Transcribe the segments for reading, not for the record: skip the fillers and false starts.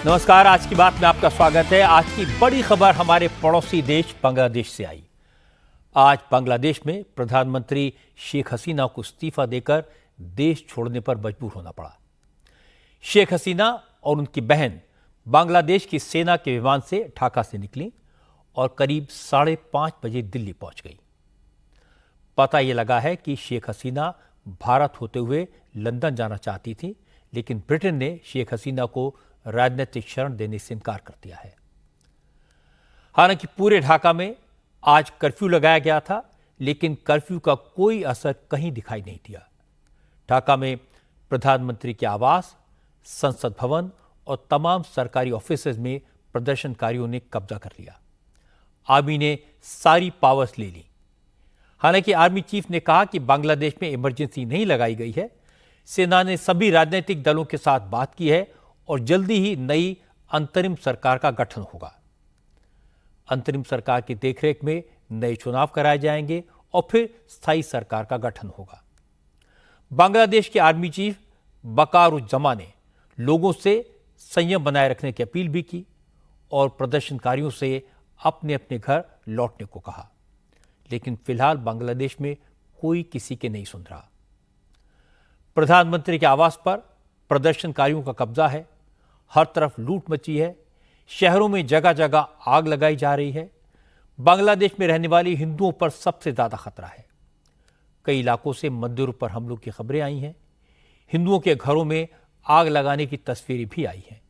नमस्कार। आज की बात में आपका स्वागत है। आज की बड़ी खबर हमारे पड़ोसी देश बांग्लादेश से आई। आज बांग्लादेश में प्रधानमंत्री शेख हसीना को इस्तीफा देकर देश छोड़ने पर मजबूर होना पड़ा। शेख हसीना और उनकी बहन बांग्लादेश की सेना के विमान से ढाका से निकली और करीब 5:30 बजे दिल्ली पहुंच गई। पता यह लगा है कि शेख हसीना भारत होते हुए लंदन जाना चाहती थी, लेकिन ब्रिटेन ने शेख हसीना को राजनीतिक शरण देने से इनकार कर दिया है। हालांकि पूरे ढाका में आज कर्फ्यू लगाया गया था, लेकिन कर्फ्यू का कोई असर कहीं दिखाई नहीं दिया। ढाका में प्रधानमंत्री के आवास, संसद भवन और तमाम सरकारी ऑफिसेज में प्रदर्शनकारियों ने कब्जा कर लिया। आर्मी ने सारी पावर्स ले ली। हालांकि आर्मी चीफ ने कहा कि बांग्लादेश में इमरजेंसी नहीं लगाई गई है। सेना ने सभी राजनीतिक दलों के साथ बात की है और जल्दी ही नई अंतरिम सरकार का गठन होगा। अंतरिम सरकार की देखरेख में नए चुनाव कराए जाएंगे और फिर स्थायी सरकार का गठन होगा। बांग्लादेश के आर्मी चीफ बकारुज्जमा ने लोगों से संयम बनाए रखने की अपील भी की और प्रदर्शनकारियों से अपने अपने घर लौटने को कहा। लेकिन फिलहाल बांग्लादेश में कोई किसी के नहीं सुन रहा। प्रधानमंत्री के आवास पर प्रदर्शनकारियों का कब्जा है। हर तरफ लूट मची है। शहरों में जगह जगह आग लगाई जा रही है। बांग्लादेश में रहने वाले हिंदुओं पर सबसे ज्यादा खतरा है। कई इलाकों से मंदिरों पर हमलों की खबरें आई हैं। हिंदुओं के घरों में आग लगाने की तस्वीरें भी आई हैं।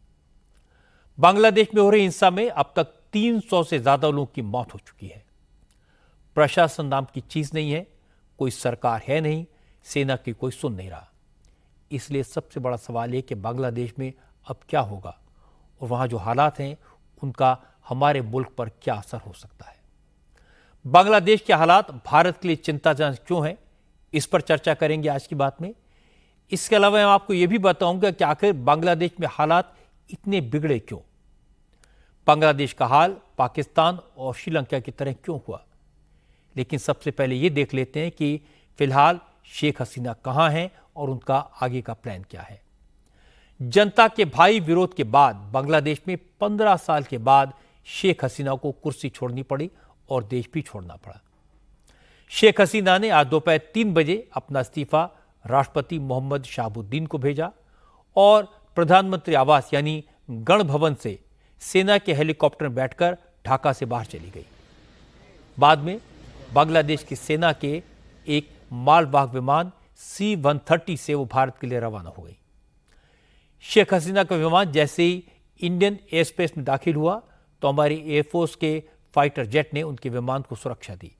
बांग्लादेश में हो रही हिंसा में अब तक 300 से ज्यादा लोगों की मौत हो चुकी है। प्रशासन नाम की चीज नहीं है, कोई सरकार है नहीं, सेना की कोई सुन नहीं रहा। इसलिए सबसे बड़ा सवाल है कि बांग्लादेश में अब क्या होगा और वहां जो हालात हैं उनका हमारे मुल्क पर क्या असर हो सकता है। बांग्लादेश के हालात भारत के लिए चिंताजनक क्यों हैं, इस पर चर्चा करेंगे आज की बात में। इसके अलावा मैं आपको यह भी बताऊंगा कि आखिर बांग्लादेश में हालात इतने बिगड़े क्यों। बांग्लादेश का हाल पाकिस्तान और श्रीलंका की तरह क्यों हुआ। लेकिन सबसे पहले यह देख लेते हैं कि फिलहाल शेख हसीना कहां हैं और उनका आगे का प्लान क्या है। जनता के भारी विरोध के बाद बांग्लादेश में 15 साल के बाद शेख हसीना को कुर्सी छोड़नी पड़ी और देश भी छोड़ना पड़ा। शेख हसीना ने आज दोपहर 3 बजे अपना इस्तीफा राष्ट्रपति मोहम्मद शहाबुद्दीन को भेजा और प्रधानमंत्री आवास यानी गण भवन से सेना के हेलीकॉप्टर में बैठकर ढाका से बाहर चली गई। बाद में बांग्लादेश की सेना के एक मालवाहक विमान C-130 से वो भारत के लिए रवाना हो गई। शेख हसीना का विमान जैसे ही इंडियन एयर स्पेस में दाखिल हुआ तो हमारी एयरफोर्स के फाइटर जेट ने उनके विमान को सुरक्षा दी।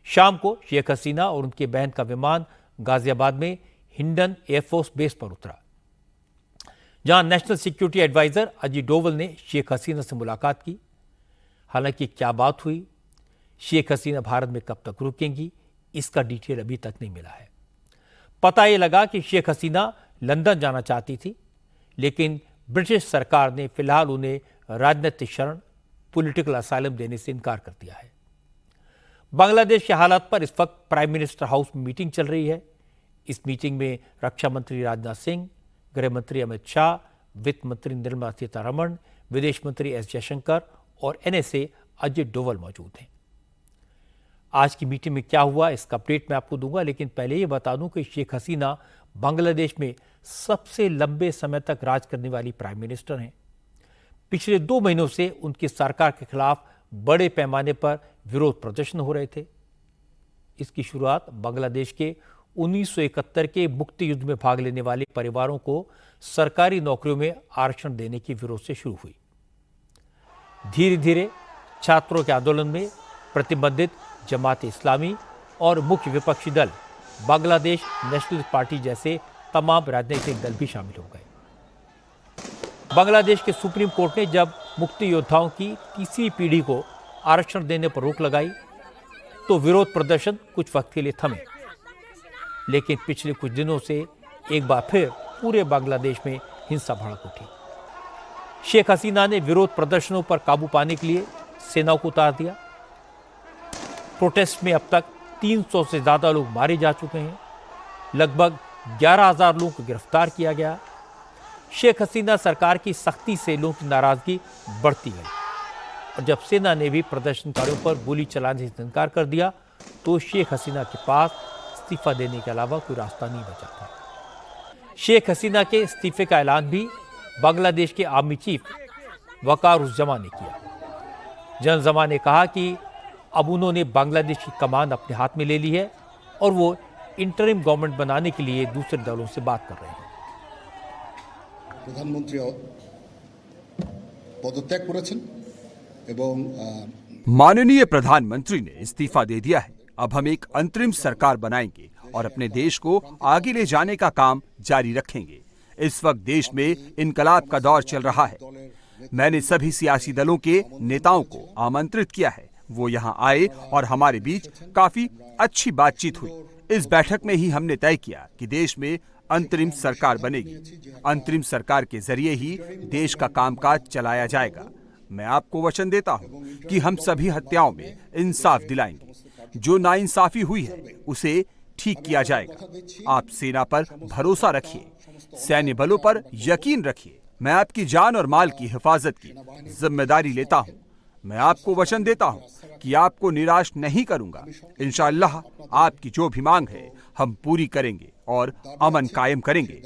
शाम को शेख हसीना और उनकी बहन का विमान गाजियाबाद में हिंडन एयरफोर्स बेस पर उतरा, जहां national security advisor Ajit Doval ने शेख हसीना से मुलाकात की। हालांकि क्या बात हुई, शेख हसीना भारत में कब तक रुकेंगी, इसका डिटेल अभी तक नहीं मिला है। पता यह लगा कि शेख हसीना लंदन जाना चाहती थी, लेकिन ब्रिटिश सरकार ने फिलहाल उन्हें राजनीतिक शरण, पॉलिटिकल असाइलम देने से इनकार कर दिया है। बांग्लादेश के हालात पर इस वक्त प्राइम मिनिस्टर हाउस में मीटिंग चल रही है। इस मीटिंग में रक्षा मंत्री राजनाथ सिंह, गृह मंत्री अमित शाह, वित्त मंत्री निर्मला सीतारमण, विदेश मंत्री एस जयशंकर और NSA अजय डोवल मौजूद हैं। आज की मीटिंग में क्या हुआ इसका अपडेट मैं आपको दूंगा, लेकिन पहले ये बता दूं कि शेख हसीना बांग्लादेश में सबसे लंबे समय तक राज करने वाली प्राइम मिनिस्टर हैं। पिछले 2 महीनों से उनकी सरकार के खिलाफ बड़े पैमाने पर विरोध प्रदर्शन हो रहे थे। इसकी शुरुआत बांग्लादेश के 1971 के मुक्ति युद्ध में भाग लेने वाले परिवारों को सरकारी नौकरियों में आरक्षण देने के विरोध से शुरू हुई। धीरे धीरे छात्रों के आंदोलन में प्रतिबंधित जमात-ए-इस्लामी और मुख्य विपक्षी दल बांग्लादेश नेशनल पार्टी जैसे तमाम राजनीतिक दल भी शामिल हो गए। बांग्लादेश के सुप्रीम कोर्ट ने जब मुक्ति योद्धाओं की तीसरी पीढ़ी को आरक्षण देने पर रोक लगाई तो विरोध प्रदर्शन कुछ वक्त के लिए थमे, लेकिन पिछले कुछ दिनों से एक बार फिर पूरे बांग्लादेश में हिंसा भड़क उठी। शेख हसीना ने विरोध प्रदर्शनों पर काबू पाने के लिए सेना को उतार दिया। प्रोटेस्ट में अब तक 300 से ज्यादा लोग मारे जा चुके हैं। लगभग 11,000 लोगों को गिरफ्तार किया गया। शेख हसीना सरकार की सख्ती से लोगों की नाराजगी बढ़ती गई और जब सेना ने भी प्रदर्शनकारियों पर गोली चलाने से इनकार कर दिया तो शेख हसीना के पास इस्तीफा देने के अलावा कोई रास्ता नहीं बचा था। शेख हसीना के इस्तीफे का ऐलान भी बांग्लादेश के आर्मी चीफ वकारुज्जमा ने किया। जनजमा ने कहा कि अब उन्होंने बांग्लादेश की कमान अपने हाथ में ले ली है और वो इंटरिम गवर्नमेंट बनाने के लिए दूसरे दलों से बात कर रहे हैं। प्रधानमंत्री पदत्याग करेছেন এবং माननीय प्रधानमंत्री ने इस्तीफा दे दिया है। अब हम एक अंतरिम सरकार बनाएंगे और अपने देश को आगे ले जाने का काम जारी रखेंगे। इस वक्त देश में इनकलाब का दौर चल रहा है। मैंने सभी सियासी दलों के नेताओं को आमंत्रित किया है, वो यहाँ आए और हमारे बीच काफी अच्छी बातचीत हुई। इस बैठक में ही हमने तय किया कि देश में अंतरिम सरकार बनेगी। अंतरिम सरकार के जरिए ही देश का कामकाज चलाया जाएगा। मैं आपको वचन देता हूं कि हम सभी हत्याओं में इंसाफ दिलाएंगे। जो नाइंसाफी हुई है उसे ठीक किया जाएगा। आप सेना पर भरोसा रखिए, सैन्य बलों पर यकीन रखिए। मैं आपकी जान और माल की हिफाजत की जिम्मेदारी लेता हूं। मैं आपको वचन देता हूं कि आपको निराश नहीं करूंगा। इंशाअल्लाह आपकी जो भी मांग है हम पूरी करेंगे और अमन कायम करेंगे।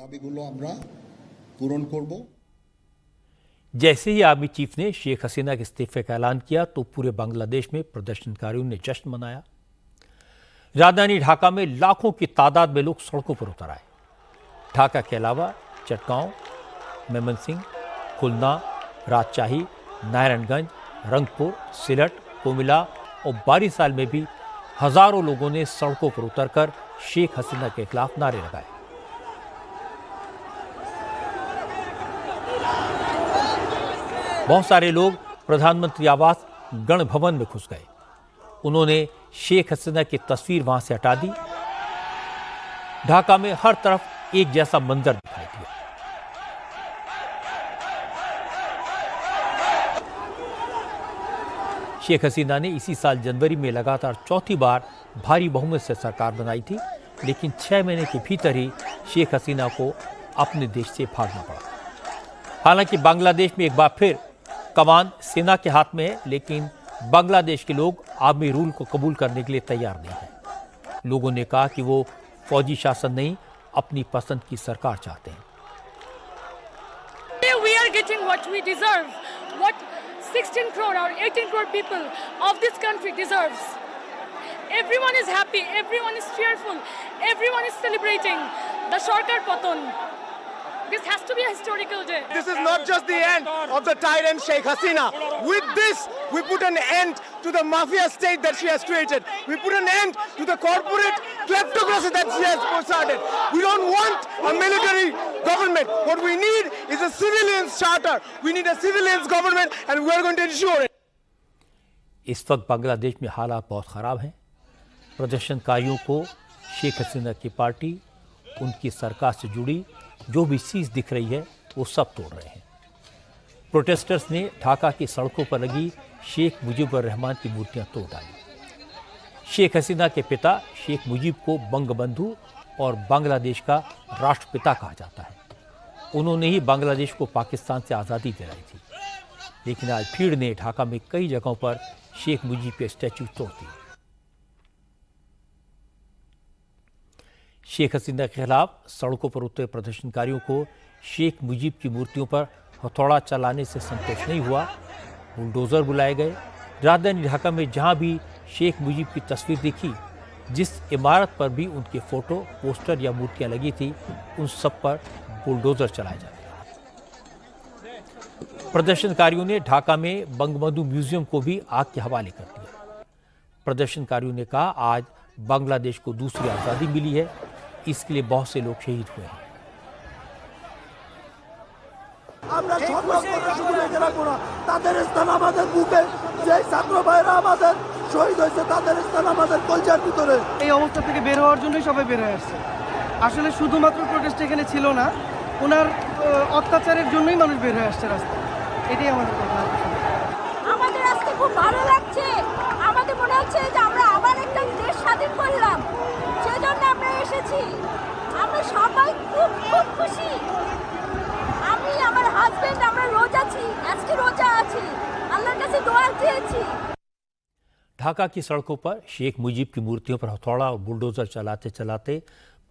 जैसे ही आर्मी चीफ ने शेख हसीना के इस्तीफे का ऐलान किया तो पूरे बांग्लादेश में प्रदर्शनकारियों ने जश्न मनाया। राजधानी ढाका में लाखों की तादाद में लोग सड़कों पर उतर आए। ढाका के अलावा चटगांव, मेमनसिंह, खुलना, राजशाही, नारायणगंज, रंगपुर, सिलट, कोमिला और बारीसाल में भी हजारों लोगों ने सड़कों पर उतरकर शेख हसीना के खिलाफ नारे लगाए। बहुत सारे लोग प्रधानमंत्री आवास गण भवन में घुस गए। उन्होंने शेख हसीना की तस्वीर वहां से हटा दी। ढाका में हर तरफ एक जैसा मंजर दिखाई दिया। शेख हसीना ने इसी साल जनवरी में लगातार चौथी बार भारी बहुमत से सरकार बनाई थी, लेकिन 6 महीने के भीतर ही शेख हसीना को अपने देश से भागना पड़ा। हालांकि बांग्लादेश में एक बार फिर कमान सेना के हाथ में है, लेकिन बांग्लादेश के लोग आर्मी रूल को कबूल करने के लिए तैयार नहीं हैं। लोगों ने कहा कि वो फौजी शासन नहीं, अपनी पसंद की सरकार चाहते हैं। We are getting what we deserve, what 16 crore or 18 crore people of this country deserves. Everyone is happy, everyone is cheerful, everyone is celebrating the Sarkar Patan. This has to be a historical day. This is not just the end of the tyrant Sheikh Hasina. With this, we put an end to the mafia state that she has created. We put an end to the corporate kleptocracy that she has started. We don't want a military government. What we need is a civilians charter. We need a civilians government and we are going to ensure it. इस वक्त बांग्लादेश में हालात बहुत ख़राब हैं। प्रदर्शनकारियों को शेख हसीना की पार्टी, उनकी सरकार से जुड़ी जो भी चीज़ दिख रही है वो सब तोड़ रहे हैं। प्रोटेस्टर्स ने ढाका की सड़कों पर लगी शेख मुजीबुर रहमान की मूर्तियां तोड़ डाली। शेख हसीना के पिता शेख मुजीब को बंगबंधु और बांग्लादेश का राष्ट्रपिता कहा जाता है। उन्होंने ही बांग्लादेश को पाकिस्तान से आज़ादी दिलाई थी, लेकिन आज भीड़ ने ढाका में कई जगहों पर शेख मुजीब के स्टैचू तोड़ दिए। शेख हसीना के खिलाफ सड़कों पर उतरे प्रदर्शनकारियों को शेख मुजीब की मूर्तियों पर हथौड़ा चलाने से संतोष नहीं हुआ। बुलडोजर बुलाए गए। राजधानी ढाका में जहां भी शेख मुजीब की तस्वीर दिखी, जिस इमारत पर भी उनके फोटो, पोस्टर या मूर्तियां लगी थी, उन सब पर बुलडोजर चलाए जाते हैं। प्रदर्शनकारियों ने ढाका में बंगबंधु म्यूजियम को भी आग के हवाले कर दिया। प्रदर्शनकारियों ने कहा, आज बांग्लादेश को दूसरी आज़ादी मिली है, इसके लिए बहुत से लोग शहीद हुए हैं। এই অবস্থা থেকে বের হওয়ার জন্যই সবাই বের হয়ে আসছে। আসলে শুধুমাত্র প্রোটেস্ট এখানে ছিল না, ওনার অত্যাচারের জন্যই মানুষ বের হয়ে আসছে রাস্তায়। এটাই আমাদের কথা। আমাদের আজকে খুব ভালো লাগছে। আমাদের মনে হচ্ছে যে আমরা আবার একটা দেশ স্বাধীন করলাম, সেজন্য আমরা এসেছি। আমরা সবাই খুব খুব খুশি। হাজবেন্ড আমরা রোজা আছি, আজকে রোজা আছি, আল্লাহর কাছে দোয়া চেয়েছি। ढाका की सड़कों पर शेख मुजीब की मूर्तियों पर हथौड़ा और बुलडोजर चलाते चलाते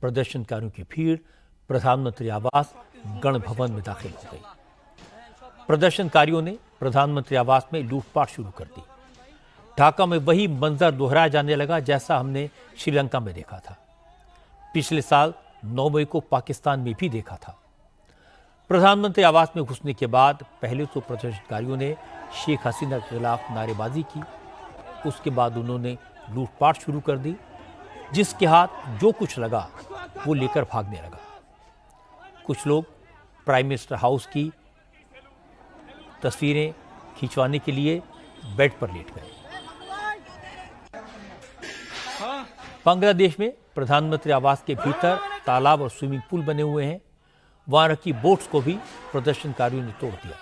प्रदर्शनकारियों की भीड़ प्रधानमंत्री आवास गण भवन में दाखिल हो गई। प्रदर्शनकारियों ने प्रधानमंत्री आवास में लूटपाट शुरू कर दी। ढाका में वही मंजर दोहराया जाने लगा जैसा हमने श्रीलंका में देखा था, पिछले साल 9 मई को पाकिस्तान में भी देखा था। प्रधानमंत्री आवास में घुसने के बाद पहले तो प्रदर्शनकारियों ने शेख हसीना के खिलाफ नारेबाजी की, उसके बाद उन्होंने लूटपाट शुरू कर दी। जिसके हाथ जो कुछ लगा वो लेकर भागने लगा। कुछ लोग प्राइम मिनिस्टर हाउस की तस्वीरें खिंचवाने के लिए बेड पर लेट गए। बांग्लादेश में प्रधानमंत्री आवास के भीतर तालाब और स्विमिंग पूल बने हुए हैं। वहां रखी बोट्स को भी प्रदर्शनकारियों ने तोड़ दिया।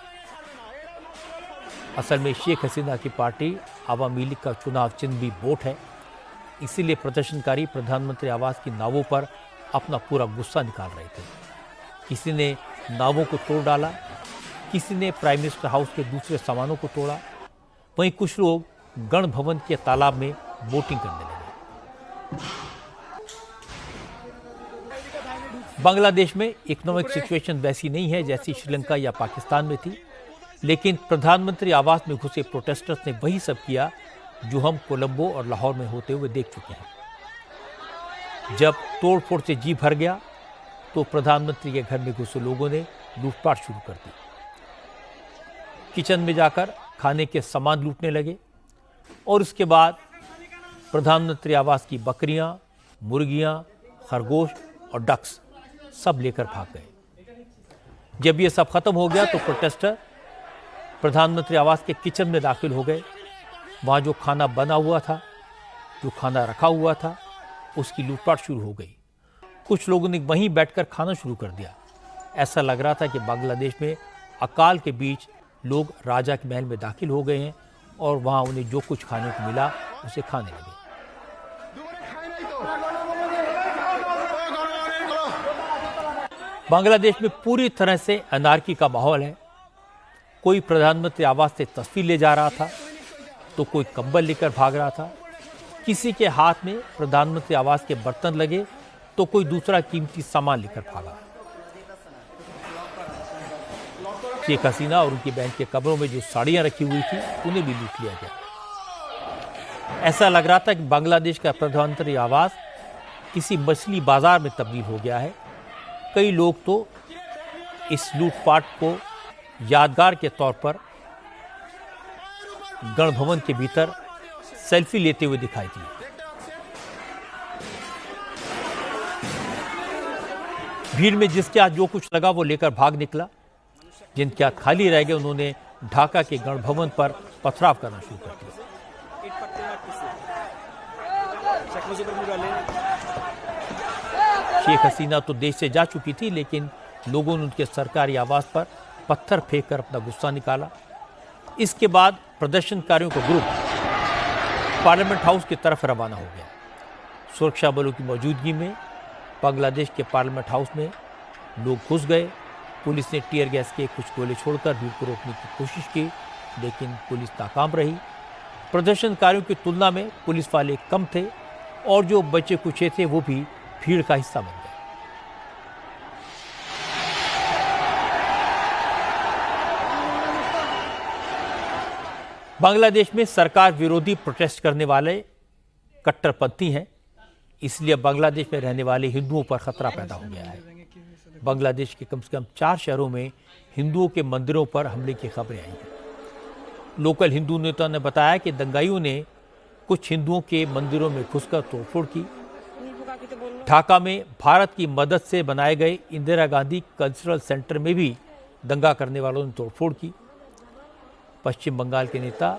असल में शेख हसीना की पार्टी आवामी लीग का चुनाव चिन्ह भी बोट है, इसीलिए प्रदर्शनकारी प्रधानमंत्री आवास की नावों पर अपना पूरा गुस्सा निकाल रहे थे। किसी ने नावों को तोड़ डाला, किसी ने प्राइम मिनिस्टर हाउस के दूसरे सामानों को तोड़ा, वहीं कुछ लोग गण भवन के तालाब में बोटिंग करने लगे। बांग्लादेश में इकोनॉमिक सिचुएशन वैसी नहीं है जैसी श्रीलंका या पाकिस्तान में थी, लेकिन प्रधानमंत्री आवास में घुसे प्रोटेस्टर्स ने वही सब किया जो हम कोलंबो और लाहौर में होते हुए देख चुके हैं। जब तोड़फोड़ से जी भर गया तो प्रधानमंत्री के घर में घुसे लोगों ने लूटपाट शुरू कर दी। किचन में जाकर खाने के सामान लूटने लगे और उसके बाद प्रधानमंत्री आवास की बकरियां, मुर्गियां, खरगोश और डक्स सब लेकर भाग गए। जब ये सब खत्म हो गया तो प्रोटेस्टर प्रधानमंत्री आवास के किचन में दाखिल हो गए। वहाँ जो खाना बना हुआ था, जो खाना रखा हुआ था, उसकी लूटपाट शुरू हो गई। कुछ लोगों ने वहीं बैठकर खाना शुरू कर दिया। ऐसा लग रहा था कि बांग्लादेश में अकाल के बीच लोग राजा के महल में दाखिल हो गए हैं और वहाँ उन्हें जो कुछ खाने को मिला उसे खाने लगे। बांग्लादेश में पूरी तरह से अनार्की का माहौल है। कोई प्रधानमंत्री आवास से तस्वीर ले जा रहा था तो कोई कंबल लेकर भाग रहा था। किसी के हाथ में प्रधानमंत्री आवास के बर्तन लगे तो कोई दूसरा कीमती सामान लेकर भागा। शेख हसीना और उनकी बहन के कमरों में जो साड़ियां रखी हुई थी उन्हें भी लूट लिया गया। ऐसा लग रहा था कि बांग्लादेश का प्रधानमंत्री आवास किसी मछली बाजार में तब्दील हो गया है। कई लोग तो इस लूटपाट को यादगार के तौर पर गण भवन के भीतर सेल्फी लेते हुए दिखाई दिए। भीड़ में जिसके हाथ जो कुछ लगा वो लेकर भाग निकला। जिनके हाथ खाली रह गए उन्होंने ढाका के गण भवन पर पथराव करना शुरू कर दिया। शेख हसीना तो देश से जा चुकी थी, लेकिन लोगों ने उनके सरकारी आवास पर पत्थर फेंककर अपना गुस्सा निकाला। इसके बाद प्रदर्शनकारियों का ग्रुप पार्लियामेंट हाउस की तरफ रवाना हो गया। सुरक्षा बलों की मौजूदगी में बांग्लादेश के पार्लियामेंट हाउस में लोग घुस गए। पुलिस ने टीयर गैस के कुछ गोले छोड़कर भीड़ को रोकने की कोशिश की, लेकिन पुलिस नाकाम रही। प्रदर्शनकारियों की तुलना में पुलिस वाले कम थे और जो बचे कुचे थे वो भी भीड़ का हिस्सा बन गए। बांग्लादेश में सरकार विरोधी प्रोटेस्ट करने वाले कट्टरपंथी हैं, इसलिए बांग्लादेश में रहने वाले हिंदुओं पर खतरा पैदा हो गया है। बांग्लादेश के कम से कम 4 शहरों में हिंदुओं के मंदिरों पर हमले की खबरें आई हैं। लोकल हिंदू नेता ने बताया कि दंगाइयों ने कुछ हिंदुओं के मंदिरों में घुसकर तोड़फोड़ की। ढाका में भारत की मदद से बनाए गए इंदिरा गांधी कल्चरल सेंटर में भी दंगा करने वालों ने तोड़फोड़ की। पश्चिम बंगाल के नेता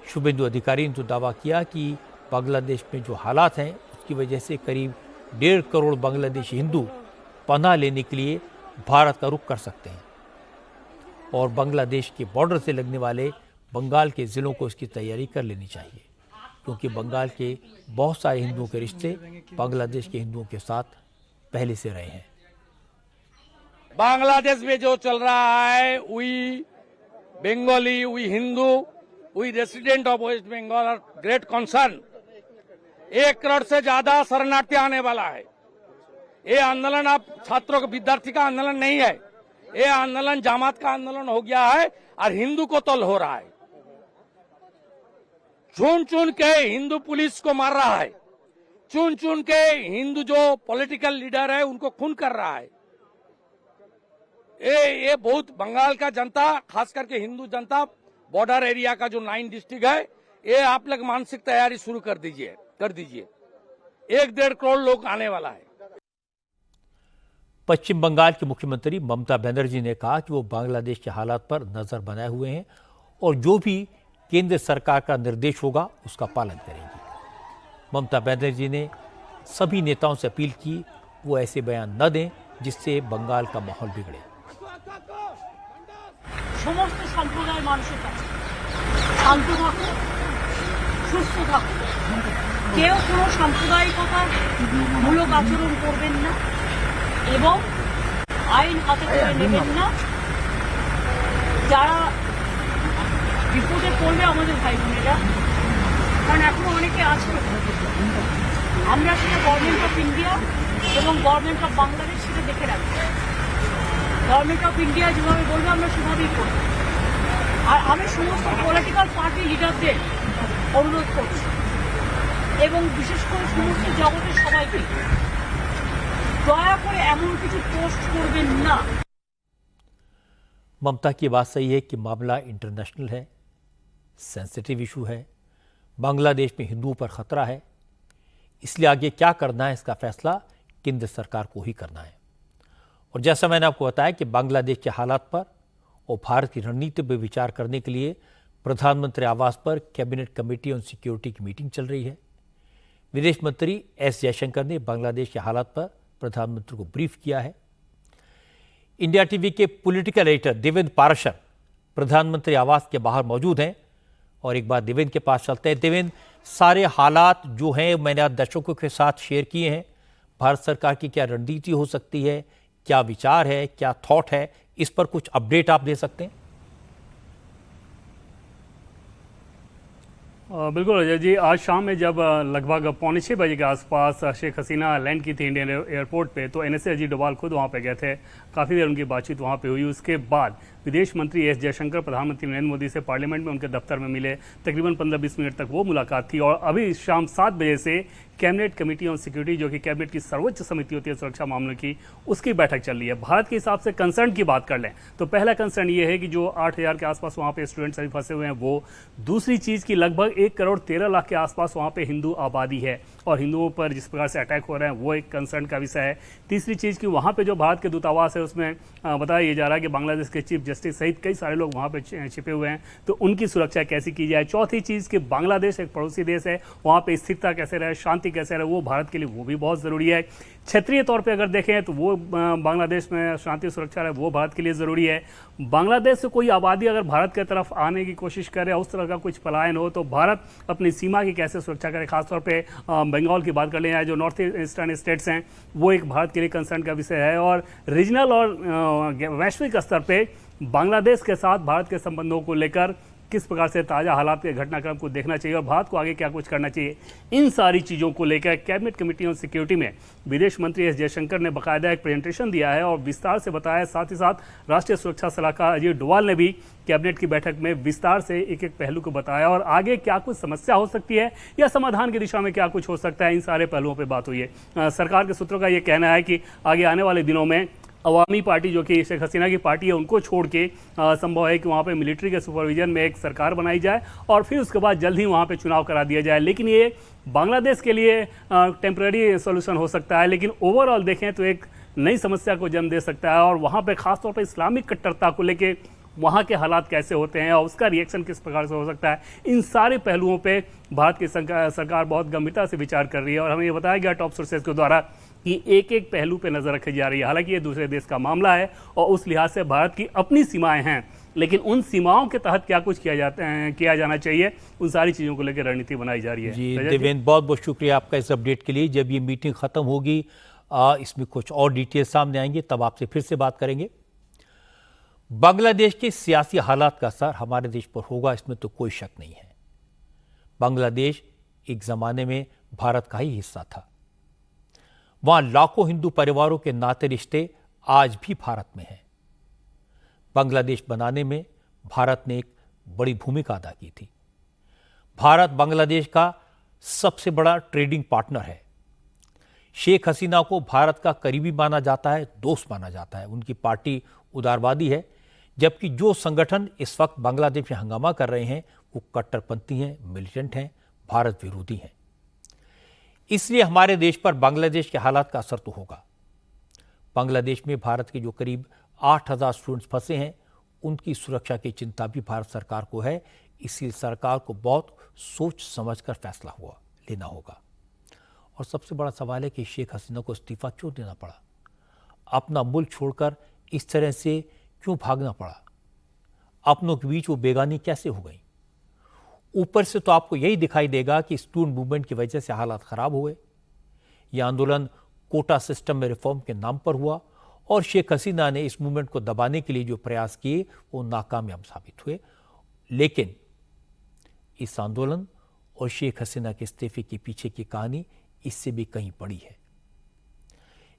शुभेंदु अधिकारी ने तो दावा किया कि बांग्लादेश में जो हालात हैं उसकी वजह से करीब 1.5 करोड़ बांग्लादेशी हिंदू पनाह लेने के लिए भारत का रुख कर सकते हैं और बांग्लादेश के बॉर्डर से लगने वाले बंगाल के ज़िलों को इसकी तैयारी कर लेनी चाहिए, क्योंकि बंगाल के बहुत सारे हिंदुओं के रिश्ते बांग्लादेश के हिंदुओं के साथ पहले से रहे हैं। बांग्लादेश में जो चल रहा है, we Bengali, we Hindu, we resident of West Bengal are great concern. 1 crore से ज्यादा शरणार्थी आने वाला है। ये आंदोलन अब छात्रों का, विद्यार्थी का आंदोलन नहीं है, ये आंदोलन जमात का आंदोलन हो गया है और हिंदू को तल हो रहा है। चुन चुन के हिंदू पुलिस को मार रहा है, चुन चुन के हिंदू जो पॉलिटिकल लीडर है उनको खून कर रहा है। ये बहुत बंगाल का जनता, खास करके हिंदू जनता, बॉर्डर एरिया का जो 9 डिस्ट्रिक्ट है, ये आप लोग मानसिक तैयारी शुरू कर दीजिए। 1-1.5 करोड़ लोग आने वाला है। पश्चिम बंगाल की मुख्यमंत्री ममता बनर्जी ने कहा कि वो बांग्लादेश के हालात पर नजर बनाए हुए हैं और जो भी केंद्र सरकार का निर्देश होगा उसका पालन करेंगी। ममता बनर्जी ने सभी नेताओं से अपील की वो ऐसे बयान न दें जिससे बंगाल का माहौल बिगड़े। সমস্ত সম্প্রদায়ের মানুষের কাছে শান্ত থাকুন, সুস্থ থাকুন, কেউ কোনো সাম্প্রদায়িকতার মূলক আচরণ করবেন না এবং আইন হাতে করে নেবেন না। যারা বিপদে পড়বে আমাদের ভাই বোনেরা, কারণ এখনো অনেকে আছে, আমরা সেটা গভর্নমেন্ট অফ ইন্ডিয়া এবং গভর্নমেন্ট অফ বাংলাদেশ সেটা দেখে রাখবো। গভর্নমেন্ট অফ ইন্ডিয়া যেভাবে বলবে আমরা সেভাবেই করব। আর আমি সমস্ত পলিটিক্যাল পার্টি লিডারদের অনুরোধ করছি এবং বিশেষ করে সমস্ত জগতের সবাইকে, দয়া করে এমন কিছু পোস্ট করবেন না। ममता की बात सही है कि मामला इंटरनेशनल है, सेंसिटिव इशू है, बांग्लादेश में हिंदुओं पर खतरा है, इसलिए आगे क्या करना है इसका फैसला केंद्र सरकार को ही करना है। और जैसा मैंने आपको बताया कि बांग्लादेश के हालात पर और भारत की रणनीति पर विचार करने के लिए प्रधानमंत्री आवास पर कैबिनेट कमेटी ऑन सिक्योरिटी की मीटिंग चल रही है। विदेश मंत्री एस जयशंकर ने बांग्लादेश के हालात पर प्रधानमंत्री को ब्रीफ किया है। इंडिया टीवी के पॉलिटिकल एडिटर देवेंद्र पाराशर प्रधानमंत्री आवास के बाहर मौजूद हैं और एक बार देवेंद्र के पास चलते हैं। देवेंद्र, सारे हालात जो हैं मैंने आज दर्शकों के साथ शेयर किए हैं। भारत सरकार की क्या रणनीति हो सकती है, क्या विचार है, क्या थॉट है, इस पर कुछ अपडेट आप दे सकते हैं? बिल्कुल अजय जी, आज शाम में जब लगभग 5:45 बजे के आसपास शेख हसीना लैंड की थी इंडियन एयरपोर्ट पे, तो एनएसए अजीत डोभाल खुद वहाँ पे गए थे। काफ़ी देर उनकी बातचीत वहाँ पे हुई। उसके बाद विदेश मंत्री एस जयशंकर प्रधानमंत्री नरेंद्र मोदी से पार्लियामेंट में उनके दफ्तर में मिले। तकरीबन 15-20 मिनट तक वो मुलाकात थी और अभी शाम 7 बजे से कैबिनेट कमेटी ऑन सिक्योरिटी, जो कि कैबिनेट की सर्वोच्च समिति होती है सुरक्षा मामलों की, उसकी बैठक चल रही है। भारत के हिसाब से कंसर्न की बात कर लें तो पहला कंसर्न ये है कि जो 8,000 के आसपास वहाँ पे स्टूडेंट्स अभी फंसे हुए हैं वो। दूसरी चीज़ की लगभग 1 करोड़ 13 लाख के आसपास वहाँ पे हिंदू आबादी है और हिंदुओं पर जिस प्रकार से अटैक हो रहे हैं वो एक कंसर्न का विषय है। तीसरी चीज़ की वहाँ पे जो भारत के दूतावास है उसमें बताया जा रहा है कि बांग्लादेश के चीफ जस्टिस सहित कई सारे लोग वहाँ पे छिपे हुए हैं, तो उनकी सुरक्षा कैसी की जाए। चौथी चीज़ कि बांग्लादेश एक पड़ोसी देश है, वहाँ पे स्थिरता कैसे रहे, शांति कैसे रहे, वो भारत के लिए वो भी बहुत ज़रूरी है। क्षेत्रीय तौर पे अगर देखें तो वो बांग्लादेश में शांति सुरक्षा रहे वो भारत के लिए ज़रूरी है। बांग्लादेश से कोई आबादी अगर भारत की तरफ आने की कोशिश करे, उस तरह का कुछ पलायन हो, तो भारत अपनी सीमा की कैसे सुरक्षा करे। खासतौर पे बंगाल की बात कर लें या जो नॉर्थ ईस्टर्न स्टेट्स हैं वो एक भारत के लिए कंसर्न का विषय है। और रीजनल और वैश्विक स्तर पे बांग्लादेश के साथ भारत के संबंधों को लेकर किस प्रकार से ताज़ा हालात के घटनाक्रम को देखना चाहिए और भारत को आगे क्या कुछ करना चाहिए, इन सारी चीज़ों को लेकर कैबिनेट कमेटी ऑन सिक्योरिटी में विदेश मंत्री एस जयशंकर ने बाकायदा एक प्रेजेंटेशन दिया है और विस्तार से बताया। साथ ही साथ राष्ट्रीय सुरक्षा सलाहकार अजीत डोभाल ने भी कैबिनेट की बैठक में विस्तार से एक एक पहलू को बताया और आगे क्या कुछ समस्या हो सकती है या समाधान की दिशा में क्या कुछ हो सकता है, इन सारे पहलुओं पर बात हुई है। सरकार के सूत्रों का ये कहना है कि आगे आने वाले दिनों में अवामी पार्टी, जो कि शेख हसीना की पार्टी है, उनको छोड़ के संभव है कि वहाँ पे मिलिट्री के सुपरविजन में एक सरकार बनाई जाए और फिर उसके बाद जल्द ही वहाँ पे चुनाव करा दिया जाए। लेकिन ये बांग्लादेश के लिए टेम्पररी सॉल्यूशन हो सकता है, लेकिन ओवरऑल देखें तो एक नई समस्या को जन्म दे सकता है। और वहाँ पे खासतौर पर इस्लामिक कट्टरता को लेके वहाँ के हालात कैसे होते हैं और उसका रिएक्शन किस प्रकार से हो सकता है, इन सारे पहलुओं पे भारत की सरकार बहुत गंभीरता से विचार कर रही है। और हमें ये बताया गया टॉप सोर्सेज के द्वारा कि एक एक पहलू पे नज़र रखी जा रही है। हालांकि ये दूसरे देश का मामला है और उस लिहाज से भारत की अपनी सीमाएं हैं, लेकिन उन सीमाओं के तहत क्या कुछ किया जाना चाहिए, उन सारी चीज़ों को लेकर रणनीति बनाई जा रही है। जी देवेंद्र, बहुत बहुत शुक्रिया आपका इस अपडेट के लिए। जब ये मीटिंग ख़त्म होगी इसमें कुछ और डिटेल सामने आएंगे, तब आपसे फिर से बात करेंगे। बांग्लादेश के सियासी हालात का असर हमारे देश पर होगा, इसमें तो कोई शक नहीं है। बांग्लादेश एक जमाने में भारत का ही हिस्सा था। वहां लाखों हिंदू परिवारों के नाते रिश्ते आज भी भारत में हैं। बांग्लादेश बनाने में भारत ने एक बड़ी भूमिका अदा की थी। भारत बांग्लादेश का सबसे बड़ा ट्रेडिंग पार्टनर है। शेख हसीना को भारत का करीबी माना जाता है, दोस्त माना जाता है। उनकी पार्टी उदारवादी है, जबकि जो संगठन इस वक्त बांग्लादेश में हंगामा कर रहे हैं वो कट्टरपंथी हैं, मिलिटेंट हैं, भारत विरोधी हैं। इसलिए हमारे देश पर बांग्लादेश के हालात का असर तो होगा। बांग्लादेश में भारत के जो करीब 8,000 स्टूडेंट्स फंसे हैं, उनकी सुरक्षा की चिंता भी भारत सरकार को है। इसलिए सरकार को बहुत सोच समझकर फैसला लेना होगा। और सबसे बड़ा सवाल है कि शेख हसीना को इस्तीफा क्यों देना पड़ा? अपना मुल्क छोड़कर इस तरह से क्यों भागना पड़ा? अपनों के बीच वो बेगानी कैसे हो गई? ऊपर से तो आपको यही दिखाई देगा कि स्टूडेंट मूवमेंट की वजह से हालात खराब हुए। यह आंदोलन कोटा सिस्टम में रिफॉर्म के नाम पर हुआ और शेख हसीना ने इस मूवमेंट को दबाने के लिए जो प्रयास किए वो नाकामयाब साबित हुए। लेकिन इस आंदोलन और शेख हसीना के इस्तीफे के पीछे की कहानी इससे भी कहीं बड़ी है।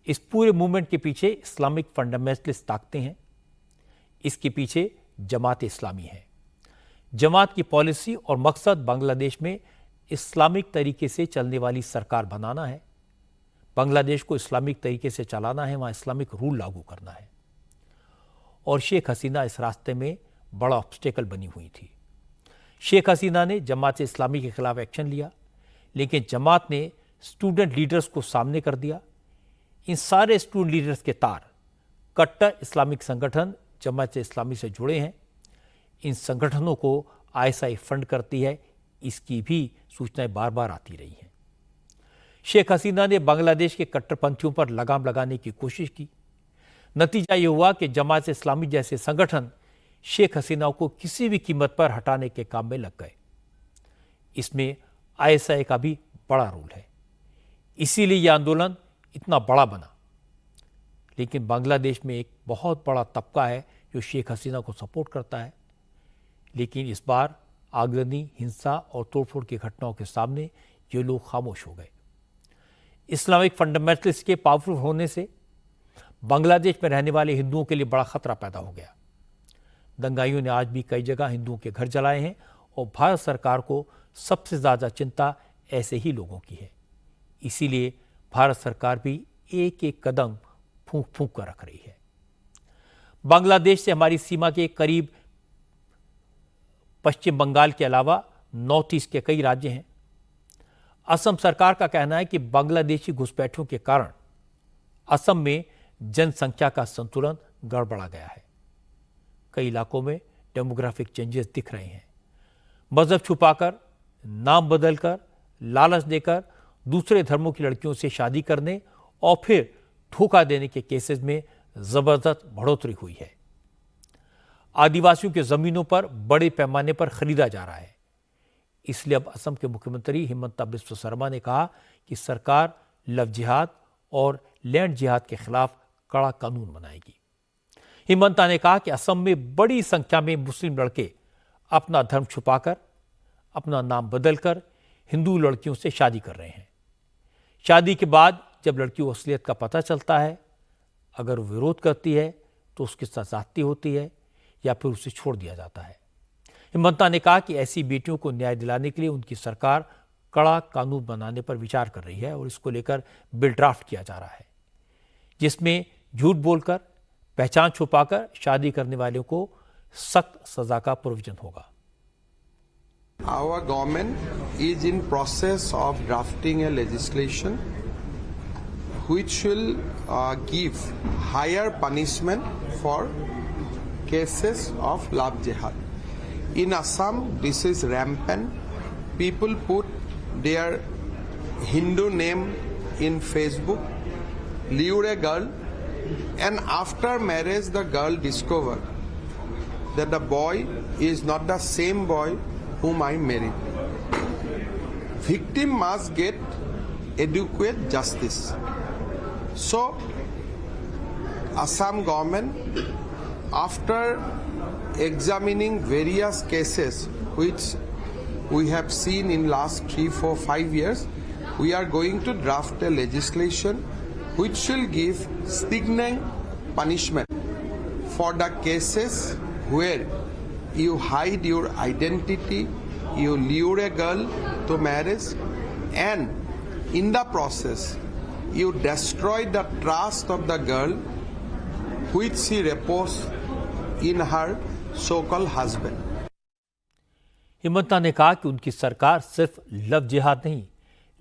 इस पूरे मूवमेंट के पीछे इस्लामिक फंडामेंटलिस्ट ताकतें हैं। इसके पीछे जमात इस्लामी है। जमात की पॉलिसी और मकसद बांग्लादेश में इस्लामिक तरीके से चलने वाली सरकार बनाना है। बांग्लादेश को इस्लामिक तरीके से चलाना है, वहां इस्लामिक रूल लागू करना है। और शेख हसीना इस रास्ते में बड़ा ऑब्स्टेकल बनी हुई थी। शेख हसीना ने जमात इस्लामी के खिलाफ एक्शन लिया, लेकिन जमात ने स्टूडेंट लीडर्स को सामने कर दिया। इन सारे स्टूडेंट लीडर्स के तार कट्टर इस्लामिक संगठन जमात इस्लामी से जुड़े हैं। इन संगठनों को आईएसआई फंड करती है, इसकी भी सूचनाएं बार बार आती रही हैं। शेख हसीना ने बांग्लादेश के कट्टरपंथियों पर लगाम लगाने की कोशिश की। नतीजा ये हुआ कि जमात इस्लामी जैसे संगठन शेख हसीना को किसी भी कीमत पर हटाने के काम में लग गए। इसमें आईएसआई का भी बड़ा रोल है, इसीलिए यह आंदोलन इतना बड़ा बना। लेकिन बांग्लादेश में एक बहुत बड़ा तबका है जो शेख हसीना को सपोर्ट करता है। लेकिन इस बार आगजनी, हिंसा और तोड़फोड़ की घटनाओं के सामने ये लोग खामोश हो गए। इस्लामिक फंडामेंटलिस्ट के पावरफुल होने से बांग्लादेश में रहने वाले हिंदुओं के लिए बड़ा खतरा पैदा हो गया। दंगाइयों ने आज भी कई जगह हिंदुओं के घर जलाए हैं और भारत सरकार को सबसे ज्यादा चिंता ऐसे ही लोगों की है। इसीलिए भारत सरकार भी एक एक कदम फूंक फूंक कर रख रही है। बांग्लादेश से हमारी सीमा के करीब पश्चिम बंगाल के अलावा नॉर्थ ईस्ट के कई राज्य हैं। असम सरकार का कहना है कि बांग्लादेशी घुसपैठियों के कारण असम में जनसंख्या का संतुलन गड़बड़ा गया है। कई इलाकों में डेमोग्राफिक चेंजेस दिख रहे हैं। मजहब छुपाकर, नाम बदलकर, लालच देकर दूसरे धर्मों की लड़कियों से शादी करने और फिर धोखा देने के केसेस में जबरदस्त बढ़ोतरी हुई है। आदिवासियों की जमीनों पर बड़े पैमाने पर खरीदा जा रहा है। इसलिए अब असम के मुख्यमंत्री हिमंता बिस्वा शर्मा ने कहा कि सरकार लव जिहाद और लैंड जिहाद के खिलाफ कड़ा कानून बनाएगी। हिमंता ने कहा कि असम में बड़ी संख्या में मुस्लिम लड़के अपना धर्म छुपाकर, अपना नाम बदलकर हिंदू लड़कियों से शादी कर रहे हैं। शादी के बाद जब लड़की को असलियत का पता चलता है, अगर वो विरोध करती है तो उसके साथ ज्यादती होती है या फिर उसे छोड़ दिया जाता है। हिमंता ने कहा कि ऐसी बेटियों को न्याय दिलाने के लिए उनकी सरकार कड़ा कानून बनाने पर विचार कर रही है और इसको लेकर बिल ड्राफ्ट किया जा रहा है, जिसमें झूठ बोलकर, पहचान छुपाकर शादी करने वालों को सख्त सजा का प्रोविजन होगा। Our government is in process of drafting a legislation which will give higher punishment for cases of love jihad. In Assam, this is rampant. People put their Hindu name in Facebook, lure a girl, and after marriage the girl discover that the boy is not the same boy whom I married. Victim must get adequate justice. So, Assam government, after examining various cases which we have seen in last 3, 4, 5 years, we are going to draft a legislation which will give stinging punishment for the cases where you hide your identity, you lure a girl to marriage, and in the process you destroy the trust of the girl which she reposed in her so-called husband. Himanta ने कहा कि उनकी सरकार सिर्फ love जिहाद नहीं,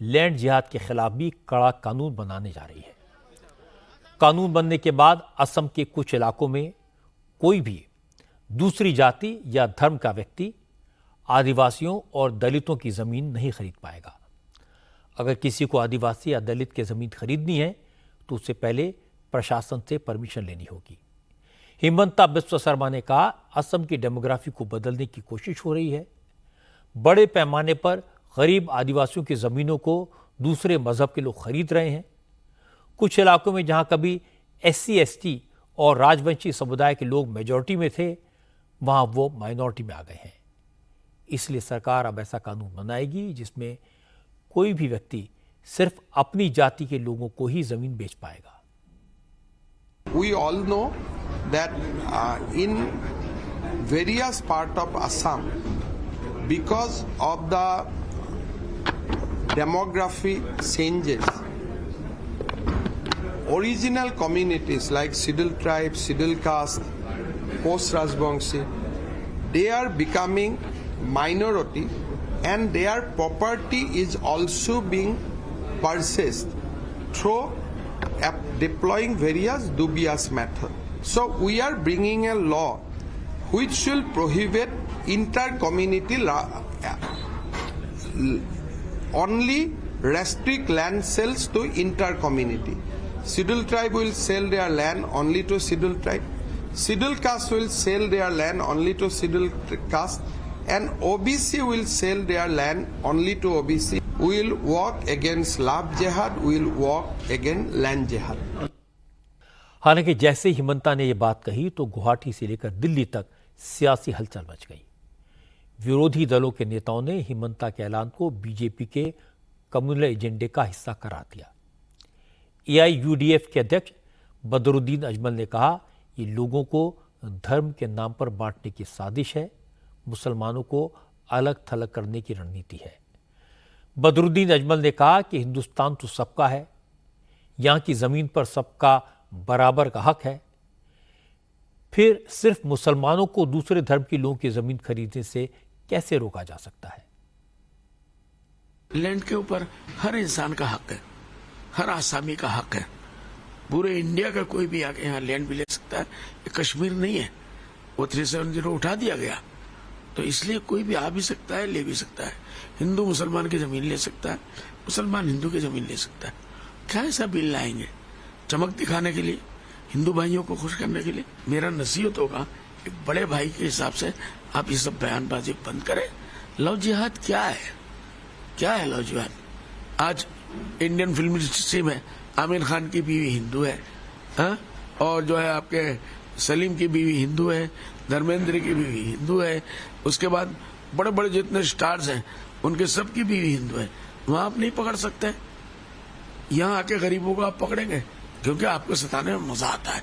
land जिहाद के खिलाफ भी कड़ा कानून बनाने जा रही है। कानून बनने के बाद असम के कुछ इलाकों में कोई भी दूसरी जाति या धर्म का व्यक्ति आदिवासियों और दलितों की जमीन नहीं खरीद पाएगा। अगर किसी को आदिवासी या दलित की जमीन खरीदनी है तो उससे पहले प्रशासन से परमिशन लेनी होगी। हिमंता बिस्वा शर्मा ने कहा, असम की डेमोग्राफी को बदलने की कोशिश हो रही है। बड़े पैमाने पर गरीब आदिवासियों की जमीनों को दूसरे मजहब के लोग खरीद रहे हैं। कुछ इलाकों में जहां कभी SC, ST और राजवंशी समुदाय के लोग मेजॉरिटी में थे, वहां वो माइनॉरिटी में आ गए हैं। इसलिए सरकार अब ऐसा कानून बनाएगी जिसमें कोई भी व्यक्ति सिर्फ अपनी जाति के लोगों को ही जमीन बेच पाएगा। We all know that in various part of Assam, because of the demography changes, original communities like scheduled tribe, scheduled caste, post-Rajbangshi, they are becoming minority and their property is also being purchased through deploying various dubious methods. So we are bringing a law which will prohibit inter-community only restrict land sales to inter-community. Scheduled tribe will sell their land only to scheduled tribe. Scheduled caste will sell their land only to scheduled caste. And OBC will sell their land only to OBC. We will walk against love jihad, we will walk against land jihad. हालांकि जैसे हिमंता ने यह बात कही तो गुवाहाटी से लेकर दिल्ली तक सियासी हलचल मच गई। विरोधी दलों के नेताओं ने हिमंता के ऐलान को बीजेपी के कम्युनल एजेंडे का हिस्सा करार दिया। AIUDF के अध्यक्ष बदरुद्दीन अजमल ने कहा, ये लोगों को धर्म के नाम पर बांटने की साजिश है, मुसलमानों को अलग थलग करने की रणनीति है। बदरुद्दीन अजमल ने कहा कि हिंदुस्तान तो सबका है, यहां की जमीन पर सबका बराबर का हक है, फिर सिर्फ मुसलमानों को दूसरे धर्म के लोगों की जमीन खरीदने से कैसे रोका जा सकता है। लैंड के ऊपर हर इंसान का हक है, हर आसामी का हक है। पूरे इंडिया का कोई भी आके यहाँ लैंड भी ले सकता है। ये कश्मीर नहीं है, वो 370 उठा दिया गया, तो इसलिए कोई भी आ भी सकता है, ले भी सकता है। हिंदू मुसलमान की जमीन ले सकता है, मुसलमान हिंदू की जमीन ले सकता है। क्या ऐसा बिल लाएंगे चमक दिखाने के लिए, हिंदू भाइयों को खुश करने के लिए? मेरा नसीहत होगा, एक बड़े भाई के हिसाब से आप ये सब बयानबाजी बंद करें। लव जिहाद क्या है? क्या है लव जिहाद? आज इंडियन फिल्म इंडस्ट्री में आमिर खान की बीवी हिंदू है, हा? और जो है आपके सलीम की बीवी हिंदू है, धर्मेंद्र की बीवी हिंदू है, उसके बाद बड़े बड़े जितने स्टार्स हैं उनके सबकी बीवी हिंदू है। वहां आप नहीं पकड़ सकते, यहाँ आके गरीबों को आप पकड़ेंगे, क्योंकि आपको सताने में मजा आता है।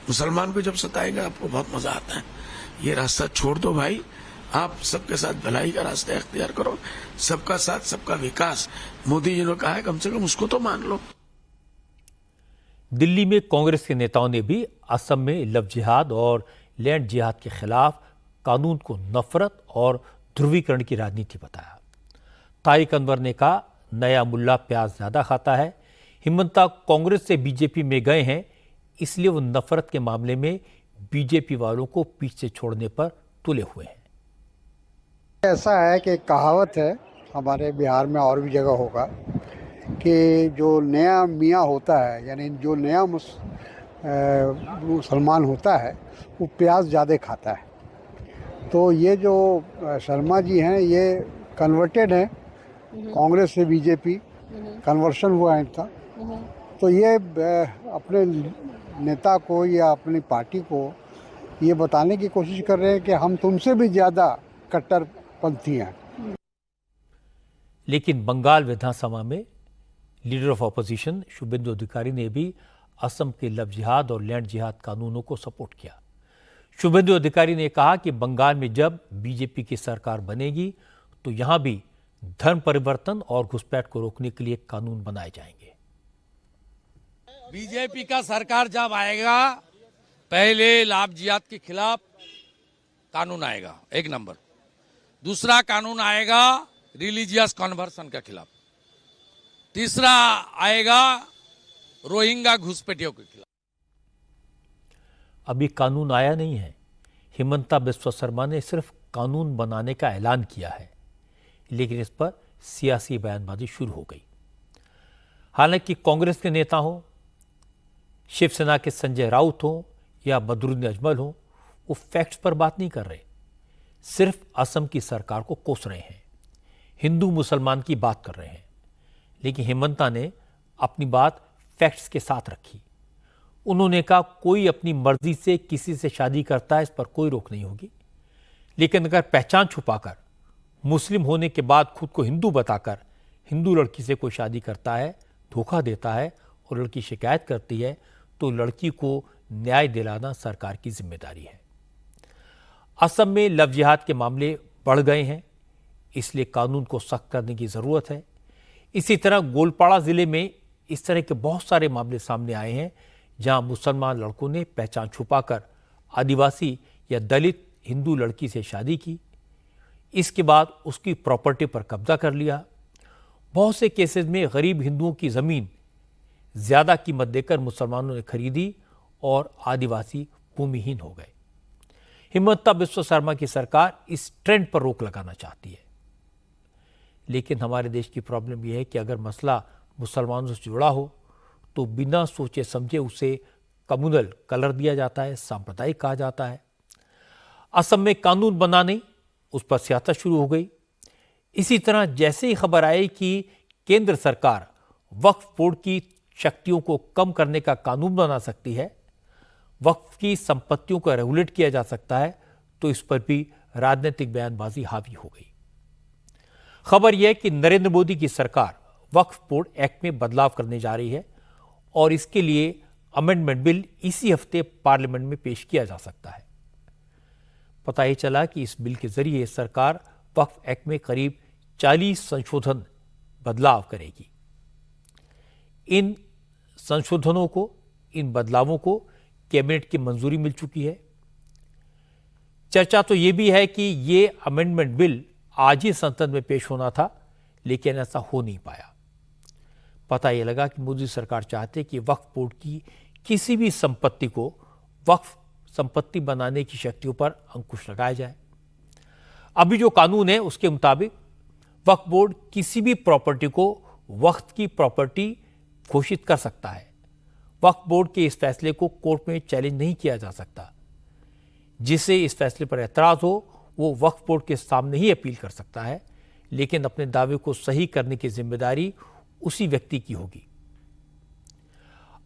मुसलमान को जब सताएंगे आपको बहुत मजा आता है। ये रास्ता छोड़ दो भाई, आप सबके साथ भलाई का रास्ता इख्तियार करो। सबका साथ सबका विकास मोदी जी ने कहा है, कम से कम उसको तो मान लो। दिल्ली में कांग्रेस के नेताओं ने भी असम में लव जिहाद और लैंड जिहाद के खिलाफ कानून को नफरत और ध्रुवीकरण की राजनीति बताया। तारिक अनवर ने कहा, नया मुल्ला प्याज ज्यादा खाता है। हिमंता कांग्रेस से बीजेपी में गए हैं, इसलिए वो नफरत के मामले में बीजेपी वालों को पीछे छोड़ने पर तुले हुए हैं। ऐसा है कि कहावत है हमारे बिहार में और भी जगह होगा कि जो नया मियाँ होता है, यानी जो नया मुसलमान होता है वो प्याज ज़्यादा खाता है। तो ये जो शर्मा जी हैं ये कन्वर्टेड हैं, कांग्रेस से बीजेपी कन्वर्शन हुआ है इनका। तो ये अपने नेता को या अपनी पार्टी को ये बताने की कोशिश कर रहे हैं कि हम तुमसे भी ज़्यादा कट्टरपंथी हैं। लेकिन बंगाल विधानसभा में लीडर ऑफ ऑपोजिशन शुभेंदु अधिकारी ने भी असम के लव जिहाद और लैंड जिहाद कानूनों को सपोर्ट किया। शुभेंदु अधिकारी ने कहा कि बंगाल में जब बीजेपी की सरकार बनेगी तो यहां भी धर्म परिवर्तन और घुसपैठ को रोकने के लिए कानून बनाए जाएंगे। बीजेपी का सरकार जब आएगा पहले लाभ जिहाद के खिलाफ कानून आएगा, एक नंबर। दूसरा कानून आएगा रिलीजियस कन्वर्सन के खिलाफ। तीसरा आएगा रोहिंग्या घुसपैठियों के खिलाफ। अभी कानून आया नहीं है। हिमंता बिस्वा शर्मा ने सिर्फ कानून बनाने का ऐलान किया है, लेकिन इस पर सियासी बयानबाजी शुरू हो गई। हालांकि कांग्रेस के नेता हो, शिवसेना के संजय राउत हो या बदरुद्दीन अजमल हो, वो फैक्ट्स पर बात नहीं कर रहे, सिर्फ असम की सरकार को कोस रहे हैं, हिंदू मुसलमान की बात कर रहे हैं। लेकिन हिमंता ने अपनी बात फैक्ट्स के साथ रखी। उन्होंने कहा कोई अपनी मर्जी से किसी से शादी करता है, इस पर कोई रोक नहीं होगी, लेकिन अगर पहचान छुपाकर मुस्लिम होने के बाद खुद को हिंदू बताकर हिंदू लड़की से कोई शादी करता है, धोखा देता है और लड़की शिकायत करती है, तो लड़की को न्याय दिलाना सरकार की जिम्मेदारी है। असम में लव जिहाद के मामले बढ़ गए हैं, इसलिए कानून को सख्त करने की जरूरत है। इसी तरह गोलपाड़ा जिले में इस तरह के बहुत सारे मामले सामने आए हैं जहां मुसलमान लड़कों ने पहचान छुपाकर आदिवासी या दलित हिंदू लड़की से शादी की, इसके बाद उसकी प्रॉपर्टी पर कब्जा कर लिया। बहुत से केसेस में गरीब हिंदुओं की जमीन ज्यादा कीमत देकर मुसलमानों ने खरीदी और आदिवासी भूमिहीन हो गए। हिमंता बिस्वा शर्मा की सरकार इस ट्रेंड पर रोक लगाना चाहती है, लेकिन हमारे देश की प्रॉब्लम यह है कि अगर मसला मुसलमानों से जुड़ा हो तो बिना सोचे समझे उसे कम्युनल कलर दिया जाता है, सांप्रदायिक कहा जाता है। असम में कानून बना नहीं, उस पर सियासत शुरू हो गई। इसी तरह जैसे ही खबर आई कि केंद्र सरकार वक्फ बोर्ड की शक्तियों को कम करने का कानून बना सकती है, वक्फ की संपत्तियों को रेगुलेट किया जा सकता है, तो इस पर भी राजनीतिक बयानबाजी हावी हो गई। खबर यह है कि नरेंद्र मोदी की सरकार वक्फ बोर्ड एक्ट में बदलाव करने जा रही है और इसके लिए अमेंडमेंट बिल इसी हफ्ते पार्लियामेंट में पेश किया जा सकता है। पता ही चला कि इस बिल के जरिए सरकार वक्फ एक्ट में करीब 40 संशोधन बदलाव करेगी। इन संशोधनों को, इन बदलावों को कैबिनेट की मंजूरी मिल चुकी है। चर्चा तो यह भी है कि ये अमेंडमेंट बिल आज ही संसद में पेश होना था, लेकिन ऐसा हो नहीं पाया। पता यह लगा कि मोदी सरकार चाहते कि वक्फ बोर्ड की किसी भी संपत्ति को वक्फ संपत्ति बनाने की शक्तियों पर अंकुश लगाया जाए। अभी जो कानून है उसके मुताबिक वक्फ बोर्ड किसी भी प्रॉपर्टी को वक्फ की प्रॉपर्टी घोषित कर सकता है। वक्फ बोर्ड के इस फैसले को कोर्ट में चैलेंज नहीं किया जा सकता। जिसे इस फैसले पर एतराज हो वो वक्फ बोर्ड के सामने ही अपील कर सकता है, लेकिन अपने दावे को सही करने की जिम्मेदारी उसी व्यक्ति की होगी।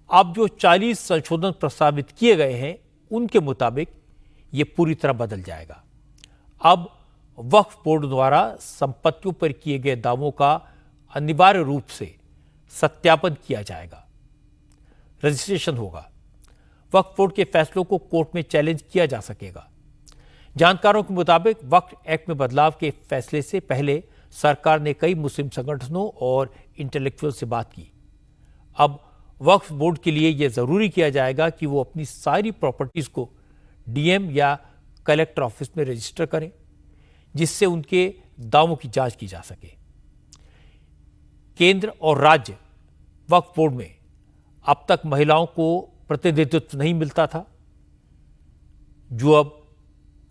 अब जो 40 संशोधन प्रस्तावित किए गए हैं उनके मुताबिक ये पूरी तरह बदल जाएगा। अब वक्फ बोर्ड द्वारा संपत्तियों पर किए गए दावों का अनिवार्य रूप से सत्यापन किया जाएगा, रजिस्ट्रेशन होगा। वक्फ बोर्ड के फैसलों को कोर्ट में चैलेंज किया जा सकेगा। जानकारों के मुताबिक वक्फ एक्ट में बदलाव के फैसले से पहले सरकार ने कई मुस्लिम संगठनों और इंटेलेक्चुअल से बात की। अब वक्फ बोर्ड के लिए यह जरूरी किया जाएगा कि वो अपनी सारी प्रॉपर्टीज को डीएम या कलेक्टर ऑफिस में रजिस्टर करें, जिससे उनके दावों की जांच की जा सके। केंद्र और राज्य वक्फ बोर्ड में अब तक महिलाओं को प्रतिनिधित्व नहीं मिलता था, जो अब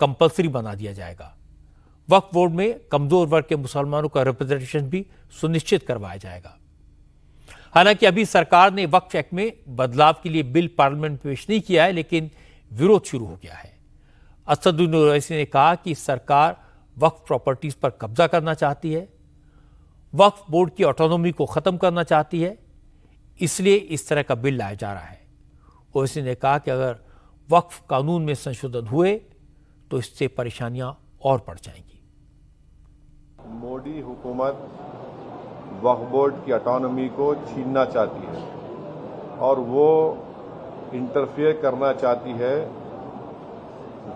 कंपल्सरी बना दिया जाएगा। वक्फ बोर्ड में कमजोर वर्ग के मुसलमानों का रिप्रेजेंटेशन भी सुनिश्चित करवाया जाएगा। हालांकि अभी सरकार ने वक्फ एक्ट में बदलाव के लिए बिल पार्लियामेंट में पेश नहीं किया है, लेकिन विरोध शुरू हो गया है। असदुद्दीन ओवैसी ने कहा कि सरकार वक्फ प्रॉपर्टीज पर कब्जा करना चाहती है, वक्फ बोर्ड की ऑटोनॉमी को खत्म करना चाहती है। इसलिए इस तरह का बिल लाया जा रहा है। ओवैसी ने कहा कि अगर वक्फ कानून में संशोधन हुए तो इससे परेशानियां और बढ़ जाएंगी। मोदी हुकूमत वक्फ बोर्ड की ऑटोनॉमी को छीनना चाहती है और वो इंटरफेयर करना चाहती है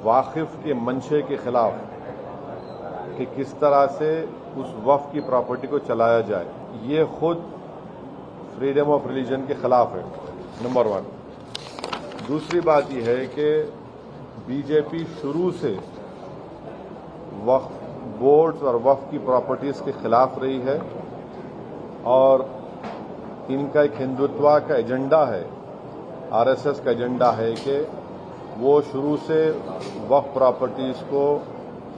वाकिफ के मंशे के खिलाफ कि किस तरह से उस वक्फ की प्रॉपर्टी को चलाया जाए। ये खुद फ्रीडम ऑफ रिलीजन के खिलाफ है, नंबर 1। दूसरी बात यह है कि बीजेपी शुरू से वक्फ बोर्ड्स और वक्फ की प्रॉपर्टीज के खिलाफ रही है और इनका एक हिंदुत्व का एजेंडा है, आरएसएस का एजेंडा है कि वो शुरू से वक्फ प्रॉपर्टीज को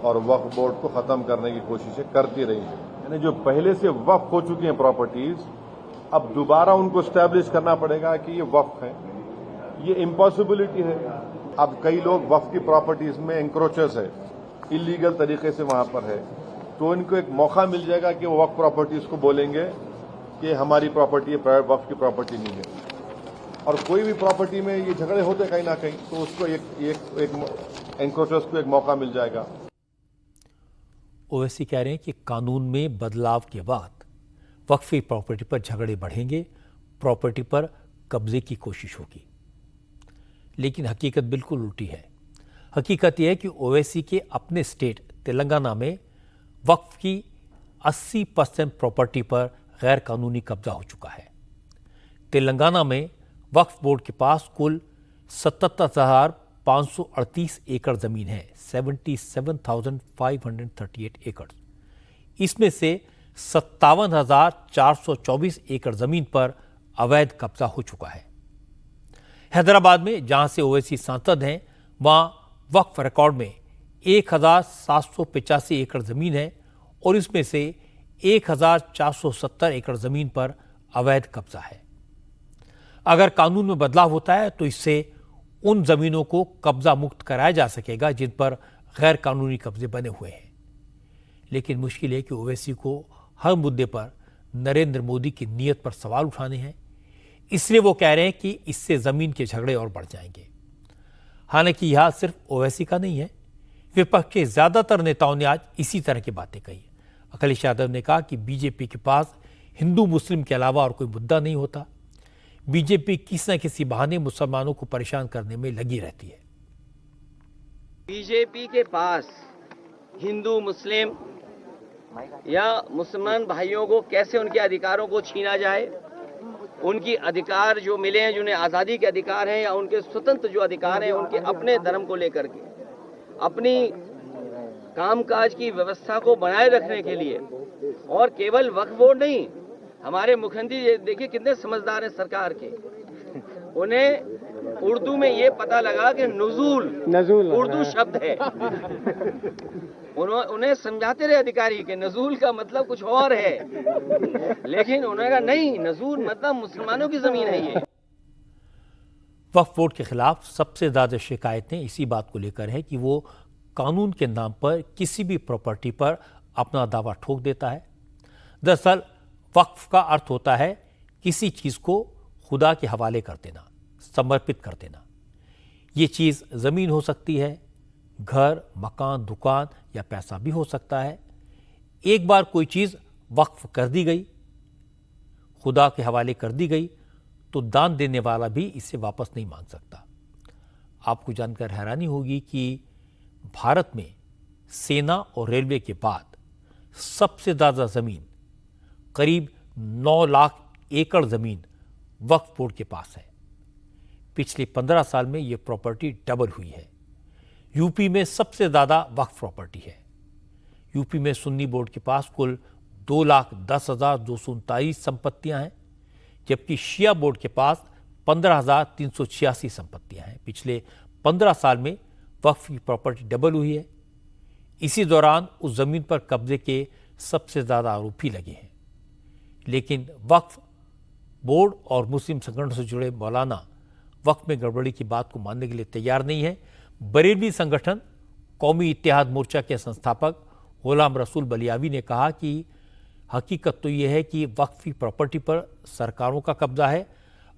और वक्फ बोर्ड को खत्म करने की कोशिशें करती रही हैं। यानी जो पहले से वक्फ हो चुकी हैं प्रॉपर्टीज, अब दोबारा उनको स्टैब्लिश करना पड़ेगा कि ये वक्फ है। ये इम्पॉसिबिलिटी है। अब कई लोग वक्फ की प्रॉपर्टीज में एंक्रोचर्स है, इलीगल तरीके से वहां पर है, तो इनको एक मौका मिल जाएगा कि वो वक्फ प्रॉपर्टीज को बोलेंगे कि हमारी प्रॉपर्टी है, प्राइवेट वक्फ की प्रॉपर्टी नहीं है। और कोई भी प्रॉपर्टी में ये झगड़े होते कहीं ना कहीं, तो उसको एक एंक्रोचर्स को एक मौका मिल जाएगा। ओवैसी कह रहे हैं कि कानून में बदलाव के बाद वक्फी प्रॉपर्टी पर झगड़े बढ़ेंगे, प्रॉपर्टी पर कब्जे की कोशिश होगी। लेकिन हकीकत बिल्कुल उल्टी है। हकीकत यह है कि ओवैसी के अपने स्टेट तेलंगाना में वक्फ की 80% प्रॉपर्टी पर गैर कानूनी कब्जा हो चुका है। तेलंगाना में वक्फ बोर्ड के पास कुल 77,538 एकड़ जमीन है, 77,538 एकड़। इसमें से 57,424 एकड़ जमीन पर अवैध कब्जा हो चुका है। हैदराबाद में जहां से ओवैसी सांसद हैं, वहां वक्फ रिकॉर्ड में 1,785 एकड़ जमीन है और इसमें से 1,470 एकड़ जमीन पर अवैध कब्जा है। अगर कानून में बदलाव होता है तो इससे उन जमीनों को कब्जा मुक्त कराया जा सकेगा जिन पर गैर कानूनी कब्जे बने हुए हैं। लेकिन मुश्किल है कि ओवैसी को हर मुद्दे पर नरेंद्र मोदी की नीयत पर सवाल उठाने हैं, इसलिए वो कह रहे हैं कि इससे जमीन के झगड़े और बढ़ जाएंगे। हालांकि यह सिर्फ ओवैसी का नहीं है, विपक्ष के ज्यादातर नेताओं ने आज इसी तरह की बातें कही। अखिलेश यादव ने कहा कि बीजेपी के पास हिंदू मुस्लिम के अलावा और कोई मुद्दा नहीं होता। बीजेपी किसी न किसी बहाने मुसलमानों को परेशान करने में लगी रहती है। बीजेपी के पास हिंदू मुस्लिम या मुसलमान भाइयों को कैसे उनके अधिकारों को छीना जाए, उनकी अधिकार जो मिले हैं, जिन्हें आज़ादी के अधिकार हैं या उनके स्वतंत्र जो अधिकार हैं, उनके अपने धर्म को लेकर के अपनी कामकाज की व्यवस्था को बनाए रखने के लिए, और केवल वक्फ बोर्ड नहीं, हमारे मुख्यमंत्री देखिए कितने समझदार हैं सरकार के, उन्हें उर्दू में ये पता लगा कि नजूल उर्दू शब्द है। उन्हें समझाते रहे अधिकारी कि नजूल का मतलब कुछ और है, लेकिन उन्होंने कहा नहीं, नजूल मतलब मुसलमानों की जमीन है। ये वक्फ बोर्ड के खिलाफ सबसे ज्यादा शिकायतें इसी बात को लेकर है कि वो कानून के नाम पर किसी भी प्रॉपर्टी पर अपना दावा ठोक देता है। दरअसल वक्फ का अर्थ होता है किसी चीज को खुदा के हवाले कर देना, समर्पित कर देना। ये चीज जमीन हो सकती है, घर, मकान, दुकान या पैसा भी हो सकता है। एक बार कोई चीज वक्फ कर दी गई, खुदा के हवाले कर दी गई, तो दान देने वाला भी इसे वापस नहीं मांग सकता। आपको जानकर हैरानी होगी कि भारत में सेना और रेलवे के बाद सबसे ज्यादा जमीन, करीब 9 लाख एकड़ जमीन वक्फ बोर्ड के पास है। पिछले 15 साल में यह प्रॉपर्टी डबल हुई है। यूपी में सबसे ज्यादा वक्फ प्रॉपर्टी है। यूपी में सुन्नी बोर्ड के पास कुल 2,10,239 संपत्तियां हैं, जबकि शिया बोर्ड के पास 15,386 संपत्तियां हैं। पिछले 15 साल में वक्फ की प्रॉपर्टी डबल हुई है। इसी दौरान उस जमीन पर कब्जे के सबसे ज्यादा आरोपी लगे हैं। लेकिन वक्फ बोर्ड और मुस्लिम संगठन से जुड़े मौलाना वक्फ में गड़बड़ी की बात को मानने के लिए तैयार नहीं है। बरेलवी संगठन कौमी इत्तेहाद मोर्चा के संस्थापक गुलाम रसूल बलियावी ने कहा कि हकीकत तो यह है कि वक्फ की प्रॉपर्टी पर सरकारों का कब्जा है,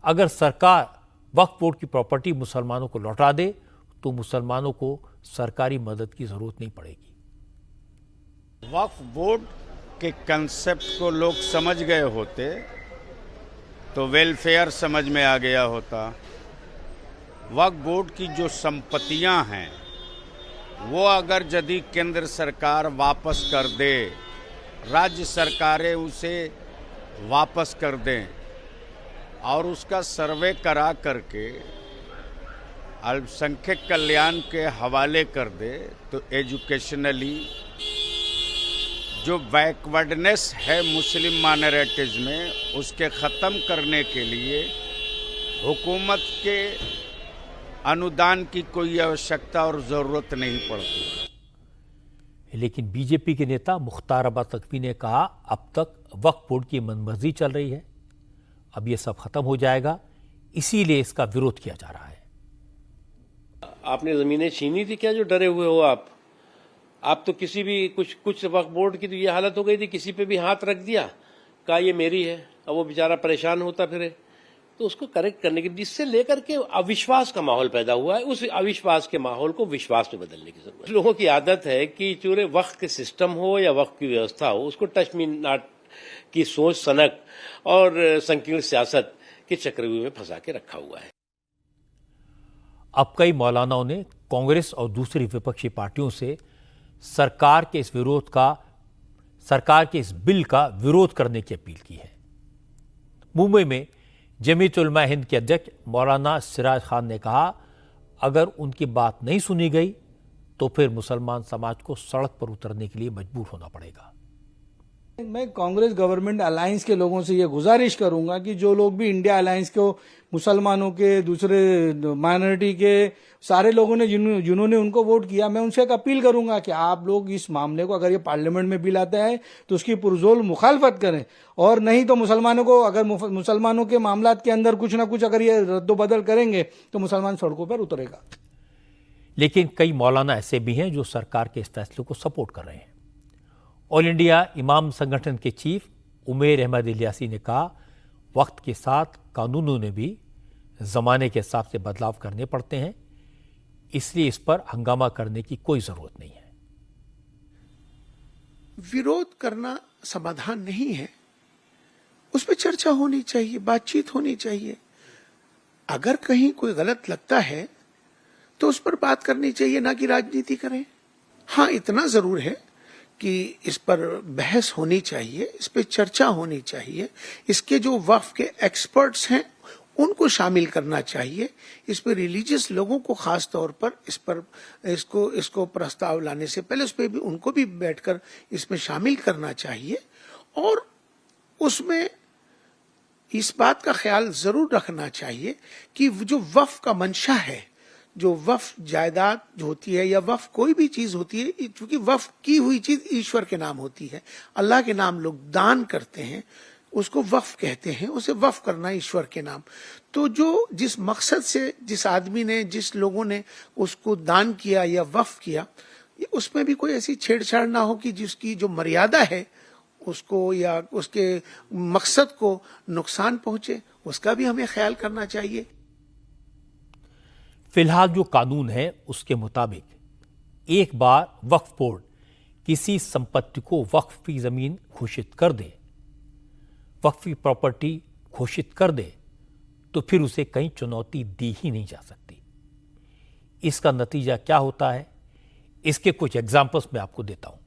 अगर सरकार वक्फ बोर्ड की प्रॉपर्टी मुसलमानों को लौटा दे तो मुसलमानों को सरकारी मदद की जरूरत नहीं पड़ेगी। वक्फ बोर्ड के कंसेप्ट को लोग समझ गए होते तो वेलफेयर समझ में आ गया होता। वक्फ बोर्ड की जो संपत्तियां हैं वो अगर यदि केंद्र सरकार वापस कर दे, राज्य सरकारें उसे वापस कर दें और उसका सर्वे करा करके अल्पसंख्यक कल्याण के हवाले कर दे तो एजुकेशनली जो बैकवर्डनेस है मुस्लिम माइनॉरिटीज में, उसके ख़त्म करने के लिए हुकूमत के अनुदान की कोई आवश्यकता और ज़रूरत नहीं पड़ती। लेकिन बीजेपी के नेता मुख्तार अब्बास नकवी ने कहा, अब तक वक्फ बोर्ड की मनमर्जी चल रही है, अब ये सब खत्म हो जाएगा, इसीलिए इसका विरोध किया जा रहा है। आपने जमीनें छीनी थी क्या जो डरे हुए हो आप तो किसी भी कुछ वक्फ बोर्ड की तो ये हालत हो गई थी, किसी पे भी हाथ रख दिया, कहा ये मेरी है, अब वो बेचारा परेशान होता फिरे। तो उसको करेक्ट करने के, जिससे लेकर के अविश्वास का माहौल पैदा हुआ है, उस अविश्वास के माहौल को विश्वास में बदलने की जरूरत है। लोगों की आदत है कि चूरे वक्त के सिस्टम हो या वक्त की व्यवस्था हो, उसको टच मी नॉट की सोच, सनक और संकीर्ण सियासत के चक्रव्यूह में फंसा के रखा हुआ है। अब कई मौलानाओं ने कांग्रेस और दूसरी विपक्षी पार्टियों से सरकार के इस बिल का विरोध करने की अपील की है। मुंबई में जमीयत उलमा हिंद के अध्यक्ष मौलाना सिराज खान ने कहा, अगर उनकी बात नहीं सुनी गई तो फिर मुसलमान समाज को सड़क पर उतरने के लिए मजबूर होना पड़ेगा। मैं कांग्रेस गवर्नमेंट अलायंस के लोगों से ये गुजारिश करूंगा कि जो लोग भी इंडिया अलायंस को, मुसलमानों के, दूसरे माइनॉरिटी के सारे लोगों ने जिन्होंने उनको वोट किया, मैं उनसे एक अपील करूंगा कि आप लोग इस मामले को, अगर ये पार्लियामेंट में बिल आता है तो उसकी पुरजोर मुखालफत करें, और नहीं तो मुसलमानों को, अगर मुसलमानों के मामलात के अंदर कुछ ना कुछ अगर ये रद्दोबदल करेंगे तो मुसलमान सड़कों पर उतरेगा। लेकिन कई मौलाना ऐसे भी हैं जो सरकार के इस फैसले को सपोर्ट कर रहे हैं। ऑल इंडिया इमाम संगठन के चीफ उमेर अहमद इलियासी ने कहा, वक्त के साथ कानूनों ने भी जमाने के हिसाब से बदलाव करने पड़ते हैं, इसलिए इस पर हंगामा करने की कोई जरूरत नहीं है। विरोध करना समाधान नहीं है, उस पर चर्चा होनी चाहिए, बातचीत होनी चाहिए। अगर कहीं कोई गलत लगता है तो उस पर बात करनी चाहिए, ना कि राजनीति करें। हाँ, इतना जरूर है कि इस पर बहस होनी चाहिए, इस पर चर्चा होनी चाहिए, इसके जो वक्फ के एक्सपर्ट्स हैं उनको शामिल करना चाहिए, इस पर रिलीजियस लोगों को खास तौर पर इसको प्रस्ताव लाने से पहले उस पर भी उनको भी बैठकर इसमें शामिल करना चाहिए, और उसमें इस बात का ख्याल जरूर रखना चाहिए कि जो वक्फ का मंशा है, जो वक्फ जायदाद जो होती है या वक्फ कोई भी चीज होती है, क्योंकि वक्फ की हुई चीज ईश्वर के नाम होती है, अल्लाह के नाम लोग दान करते हैं, उसको वक्फ कहते हैं, उसे वक्फ करना ईश्वर के नाम। तो जो जिस मकसद से जिस आदमी ने, जिस लोगों ने उसको दान किया या वक्फ किया, उसमें भी कोई ऐसी छेड़छाड़ ना हो कि जिसकी जो मर्यादा है उसको या उसके मकसद को नुकसान पहुंचे, उसका भी हमें ख्याल करना चाहिए। फिलहाल जो कानून है उसके मुताबिक एक बार वक्फ बोर्ड किसी संपत्ति को वक्फी जमीन घोषित कर दे, वक्फी प्रॉपर्टी घोषित कर दे, तो फिर उसे कहीं चुनौती दी ही नहीं जा सकती। इसका नतीजा क्या होता है, इसके कुछ एग्जाम्पल्स मैं आपको देता हूं।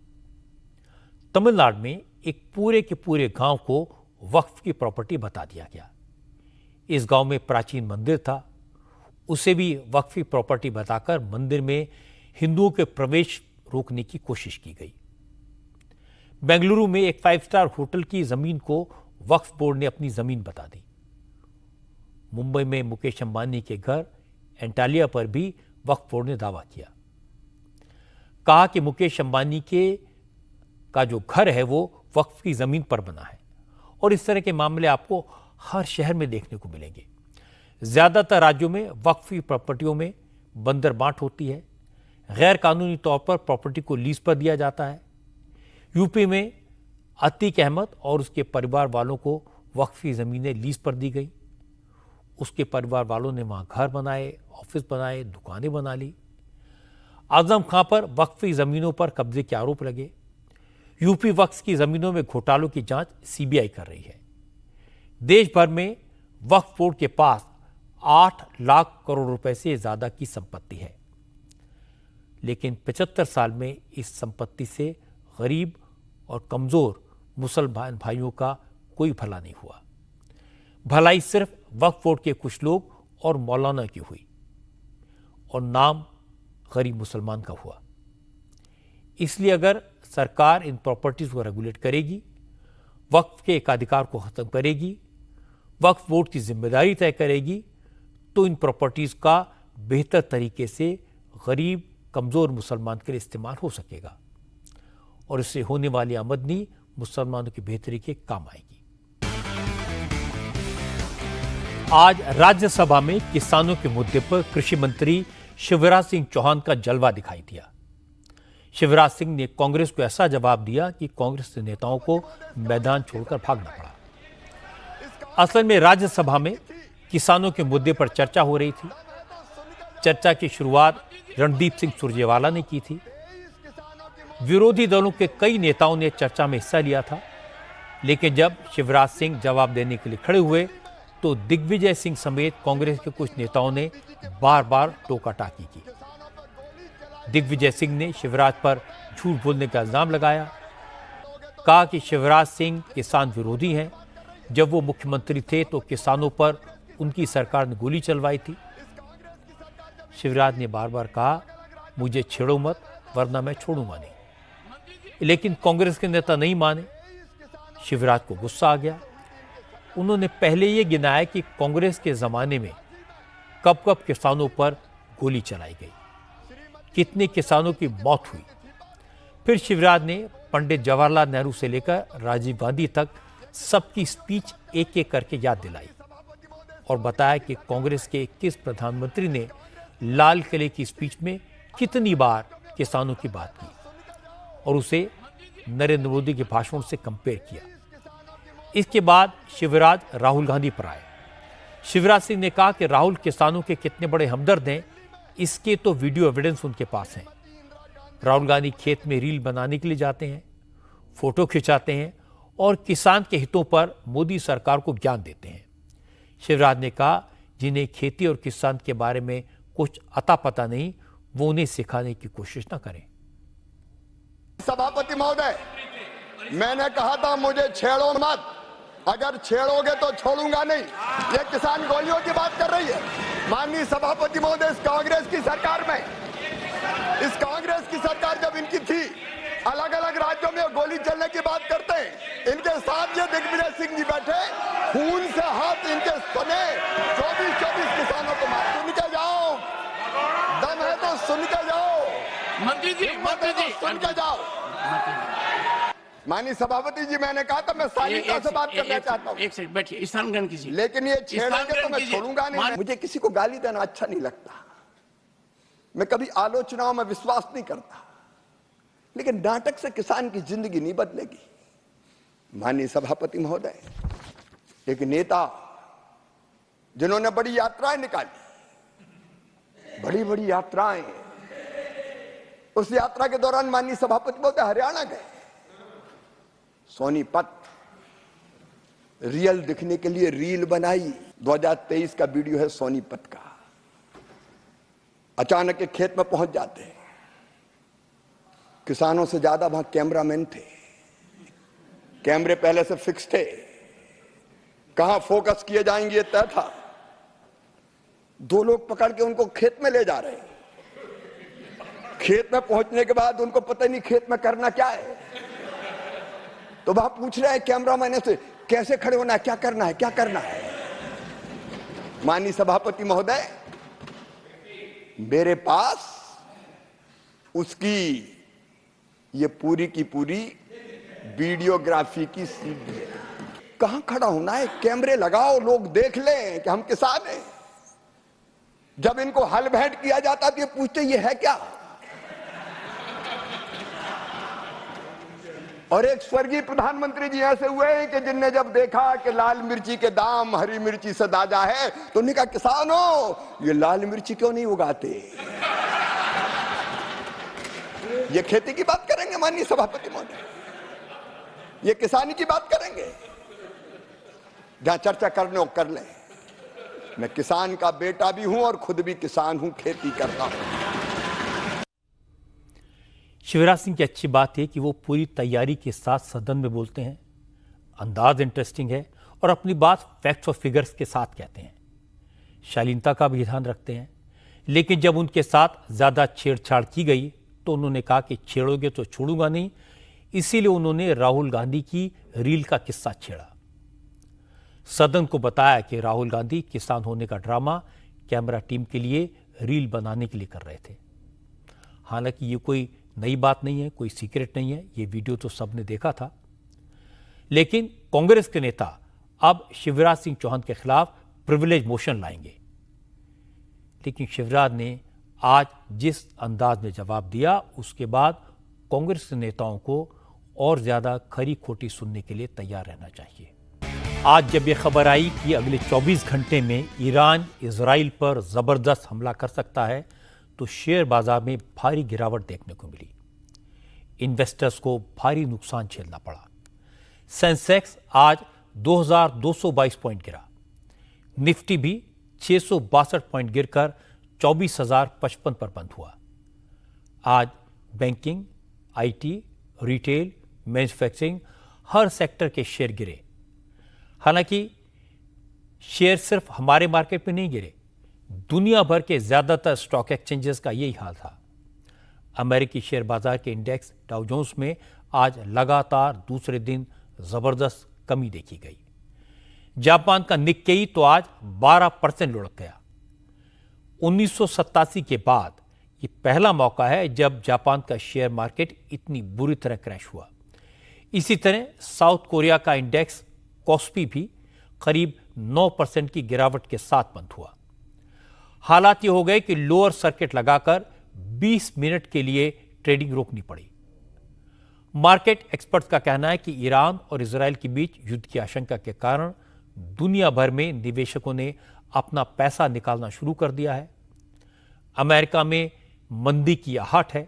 तमिलनाडु में एक पूरे के पूरे गांव को वक्फ की प्रॉपर्टी बता दिया गया। इस गांव में प्राचीन मंदिर था, उसे भी वक्फी प्रॉपर्टी बताकर मंदिर में हिंदुओं के प्रवेश रोकने की कोशिश की गई। बेंगलुरु में एक 5 स्टार होटल की जमीन को वक्फ बोर्ड ने अपनी जमीन बता दी। मुंबई में मुकेश अंबानी के घर एंटालिया पर भी वक्फ बोर्ड ने दावा किया, कहा कि मुकेश अंबानी का जो घर है वो वक्फ की जमीन पर बना है। और इस तरह के मामले आपको हर शहर में देखने को मिलेंगे। ज्यादातर राज्यों में वक्फी प्रॉपर्टियों में बंदर बांट होती है, गैर कानूनी तौर पर प्रॉपर्टी को लीज पर दिया जाता है। यूपी में अतीक अहमद और उसके परिवार वालों को वक्फी जमीनें लीज पर दी गई। उसके परिवार वालों ने वहां घर बनाए, ऑफिस बनाए, दुकानें बना ली। आजम खां पर वक्फी जमीनों पर कब्जे के आरोप लगे। यूपी वक्फ की जमीनों में घोटालों की जांच सीबीआई कर रही है। देश भर में वक्फ बोर्ड के पास 8 लाख करोड़ रुपए से ज्यादा की संपत्ति है, लेकिन 75 साल में इस संपत्ति से गरीब और कमजोर मुसलमान भाइयों का कोई भला नहीं हुआ। भलाई सिर्फ वक्फ बोर्ड के कुछ लोग और मौलाना की हुई और नाम गरीब मुसलमान का हुआ। इसलिए अगर सरकार इन प्रॉपर्टीज को रेगुलेट करेगी, वक्फ के एकाधिकार को खत्म करेगी, वक्फ बोर्ड की जिम्मेदारी तय करेगी, तो इन प्रॉपर्टीज का बेहतर तरीके से गरीब कमजोर मुसलमान के लिए इस्तेमाल हो सकेगा और इससे होने वाली आमदनी मुसलमानों की बेहतरी के काम आएगी। आज राज्यसभा में किसानों के मुद्दे पर कृषि मंत्री शिवराज सिंह चौहान का जलवा दिखाई दिया। शिवराज सिंह ने कांग्रेस को ऐसा जवाब दिया कि कांग्रेस के नेताओं को मैदान छोड़कर भागना पड़ा। असल में राज्यसभा में किसानों के मुद्दे पर चर्चा हो रही थी। चर्चा की शुरुआत रणदीप सिंह सुरजेवाला ने की थी। विरोधी दलों के कई नेताओं ने चर्चा में हिस्सा लिया था, लेकिन जब शिवराज सिंह जवाब देने के लिए खड़े हुए तो दिग्विजय सिंह समेत कांग्रेस के कुछ नेताओं ने बार बार टोका टाकी की। दिग्विजय सिंह ने शिवराज पर झूठ बोलने का इल्जाम लगाया, कहा कि शिवराज सिंह किसान विरोधी हैं। जब वो मुख्यमंत्री थे तो किसानों पर उनकी सरकार ने गोली चलवाई थी। शिवराज ने बार बार कहा, मुझे छेड़ो मत वरना मैं छोड़ूंगा नहीं। लेकिन कांग्रेस के नेता नहीं माने। शिवराज को गुस्सा आ गया। उन्होंने पहले ये गिनाया कि कांग्रेस के जमाने में कब कब किसानों पर गोली चलाई गई, कितने किसानों की मौत हुई। फिर शिवराज ने पंडित जवाहरलाल नेहरू से लेकर राजीव गांधी तक सबकी स्पीच एक एक करके याद दिलाई और बताया कि कांग्रेस के किस प्रधानमंत्री ने लाल किले की स्पीच में कितनी बार किसानों की बात की और उसे नरेंद्र मोदी के भाषण से कंपेयर किया। इसके बाद शिवराज राहुल गांधी पर आए। शिवराज सिंह ने कहा कि राहुल किसानों के कितने बड़े हमदर्द हैं, इसके तो वीडियो एविडेंस उनके पास हैं। राहुल गांधी खेत में रील बनाने के लिए जाते हैं, फोटो खिंचाते हैं और किसान के हितों पर मोदी सरकार को ज्ञान देते हैं। शिवराज ने कहा, जिन्हें खेती और किसान के बारे में कुछ अता पता नहीं, वो उन्हें सिखाने की कोशिश ना करें। सभापति महोदय, मैंने कहा था मुझे छेड़ो मत, अगर छेड़ोगे तो छोड़ूंगा नहीं। ये किसान गोलियों की बात कर रही है। माननीय सभापति महोदय, इस कांग्रेस की सरकार में, इस कांग्रेस की सरकार जब इनकी थी, अलग अलग राज्यों में गोली चलने की बात करते हैं। इनके साथ ये दिग्विजय सिंह जी बैठे, खून से हाथ इनके सुने, 24 किसानों को मार। सुन के जाओ, दम है तो सुन के जाओ मंत्री जी, सुन के जाओ। माननीय सभापति जी, मैंने कहा था मैं शालीनता से बात करना चाहता हूँ। एक सेकंड बैठिए, स्थान ग्रहण कीजिए। लेकिन ये छेड़ेंगे तो मैं छोड़ूंगा नहीं। मुझे किसी को गाली देना अच्छा नहीं लगता, मैं कभी आलोचनाओं में विश्वास नहीं करता, लेकिन नाटक से किसान की जिंदगी नहीं बदलेगी। माननीय सभापति महोदय, एक नेता जिन्होंने बड़ी यात्राएं निकाली, बड़ी बड़ी यात्राएं, उस यात्रा के दौरान माननीय सभापति महोदय हरियाणा गए। सोनीपत रियल दिखने के लिए रील बनाई। 2023 का वीडियो है सोनीपत का। अचानक एक खेत में पहुंच जाते हैं। किसानों से ज्यादा वहां कैमरामैन थे। कैमरे पहले से फिक्स थे, कहां फोकस किए जाएंगे ये तय था। 2 लोग पकड़ के उनको खेत में ले जा रहे हैं। खेत में पहुंचने के बाद उनको पता नहीं खेत में करना क्या है, तो वहां पूछ रहे हैं कैमरामैन से, कैसे खड़े होना है, क्या करना है, क्या करना है। माननीय सभापति महोदय, मेरे पास उसकी ये पूरी की पूरी वीडियोग्राफी की सीडी है। कहां खड़ा होना है, कैमरे लगाओ, लोग देख लें कि हम किसान हैं। जब इनको हल भेंट किया जाता तो ये पूछते ये है क्या। और एक स्वर्गीय प्रधानमंत्री जी ऐसे हुए हैं कि जिनने जब देखा कि लाल मिर्ची के दाम हरी मिर्ची से दादा है तो उन्होंने कहा, किसानों ये लाल मिर्ची क्यों नहीं उगाते? ये खेती की बात करेंगे माननीय सभापति महोदय, ये किसानी की बात करेंगे? जहां चर्चा करने हो कर लें। मैं किसान का बेटा भी हूं और खुद भी किसान हूं, खेती करता हूं। शिवराज सिंह की अच्छी बात है कि वो पूरी तैयारी के साथ सदन में बोलते हैं, अंदाज इंटरेस्टिंग है और अपनी बात फैक्ट्स और फिगर्स के साथ कहते हैं, शालीनता का भी ध्यान रखते हैं। लेकिन जब उनके साथ ज़्यादा छेड़छाड़ की गई तो उन्होंने कहा कि छेड़ोगे तो छोड़ूंगा नहीं, इसीलिए उन्होंने राहुल गांधी की रील का किस्सा छेड़ा। सदन को बताया कि राहुल गांधी किसान होने का ड्रामा कैमरा टीम के लिए रील बनाने के लिए कर रहे थे। हालांकि ये कोई नई बात नहीं है, कोई सीक्रेट नहीं है, ये वीडियो तो सबने देखा था। लेकिन कांग्रेस के नेता अब शिवराज सिंह चौहान के खिलाफ प्रिविलेज मोशन लाएंगे। लेकिन शिवराज ने आज जिस अंदाज में जवाब दिया उसके बाद कांग्रेस के नेताओं को और ज्यादा खरी खोटी सुनने के लिए तैयार रहना चाहिए। आज जब यह खबर आई कि अगले 24 घंटे में ईरान इजराइल पर जबरदस्त हमला कर सकता है तो शेयर बाजार में भारी गिरावट देखने को मिली। इन्वेस्टर्स को भारी नुकसान झेलना पड़ा। सेंसेक्स आज 2222 पॉइंट गिरा। निफ्टी भी 662 पॉइंट गिरकर 24,055 पर बंद हुआ। आज banking, IT, retail, manufacturing her sector के शेयर गिरे। हालांकि शेयर सिर्फ हमारे मार्केट में नहीं गिरे, दुनिया भर के ज्यादातर स्टॉक एक्सचेंजेस का यही हाल था। अमेरिकी शेयर बाजार के इंडेक्स डाउ जोन्स में आज लगातार दूसरे दिन जबरदस्त कमी देखी गई। जापान का निक्केई तो आज 12% लुढ़क गया। 1987 के बाद ये पहला मौका है जब जापान का शेयर मार्केट इतनी बुरी तरह क्रैश हुआ। इसी तरह साउथ कोरिया का इंडेक्स कॉस्पी भी करीब 9% की गिरावट के साथ बंद हुआ। हालात ये हो गए कि लोअर सर्किट लगाकर 20 मिनट के लिए ट्रेडिंग रोकनी पड़ी। मार्केट एक्सपर्ट्स का कहना है कि ईरान और इजराइल के बीच युद्ध की आशंका के कारण दुनिया भर में निवेशकों ने अपना पैसा निकालना शुरू कर दिया है। अमेरिका में मंदी की आहट है।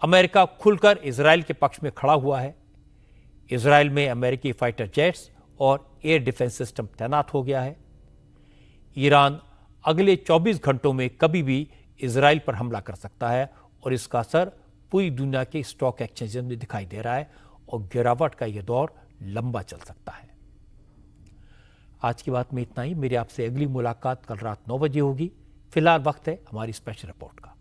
अमेरिका खुलकर इजराइल के पक्ष में खड़ा हुआ है। इजराइल में अमेरिकी फाइटर जेट्स और एयर डिफेंस सिस्टम तैनात हो गया है। ईरान अगले 24 घंटों में कभी भी इजराइल पर हमला कर सकता है और इसका असर पूरी दुनिया के स्टॉक एक्सचेंजेस में दिखाई दे रहा है और गिरावट का यह दौर लंबा चल सकता है। आज की बात में इतना ही। मेरी आपसे अगली मुलाकात कल रात 9 बजे होगी। फिलहाल वक्त है हमारी स्पेशल रिपोर्ट का।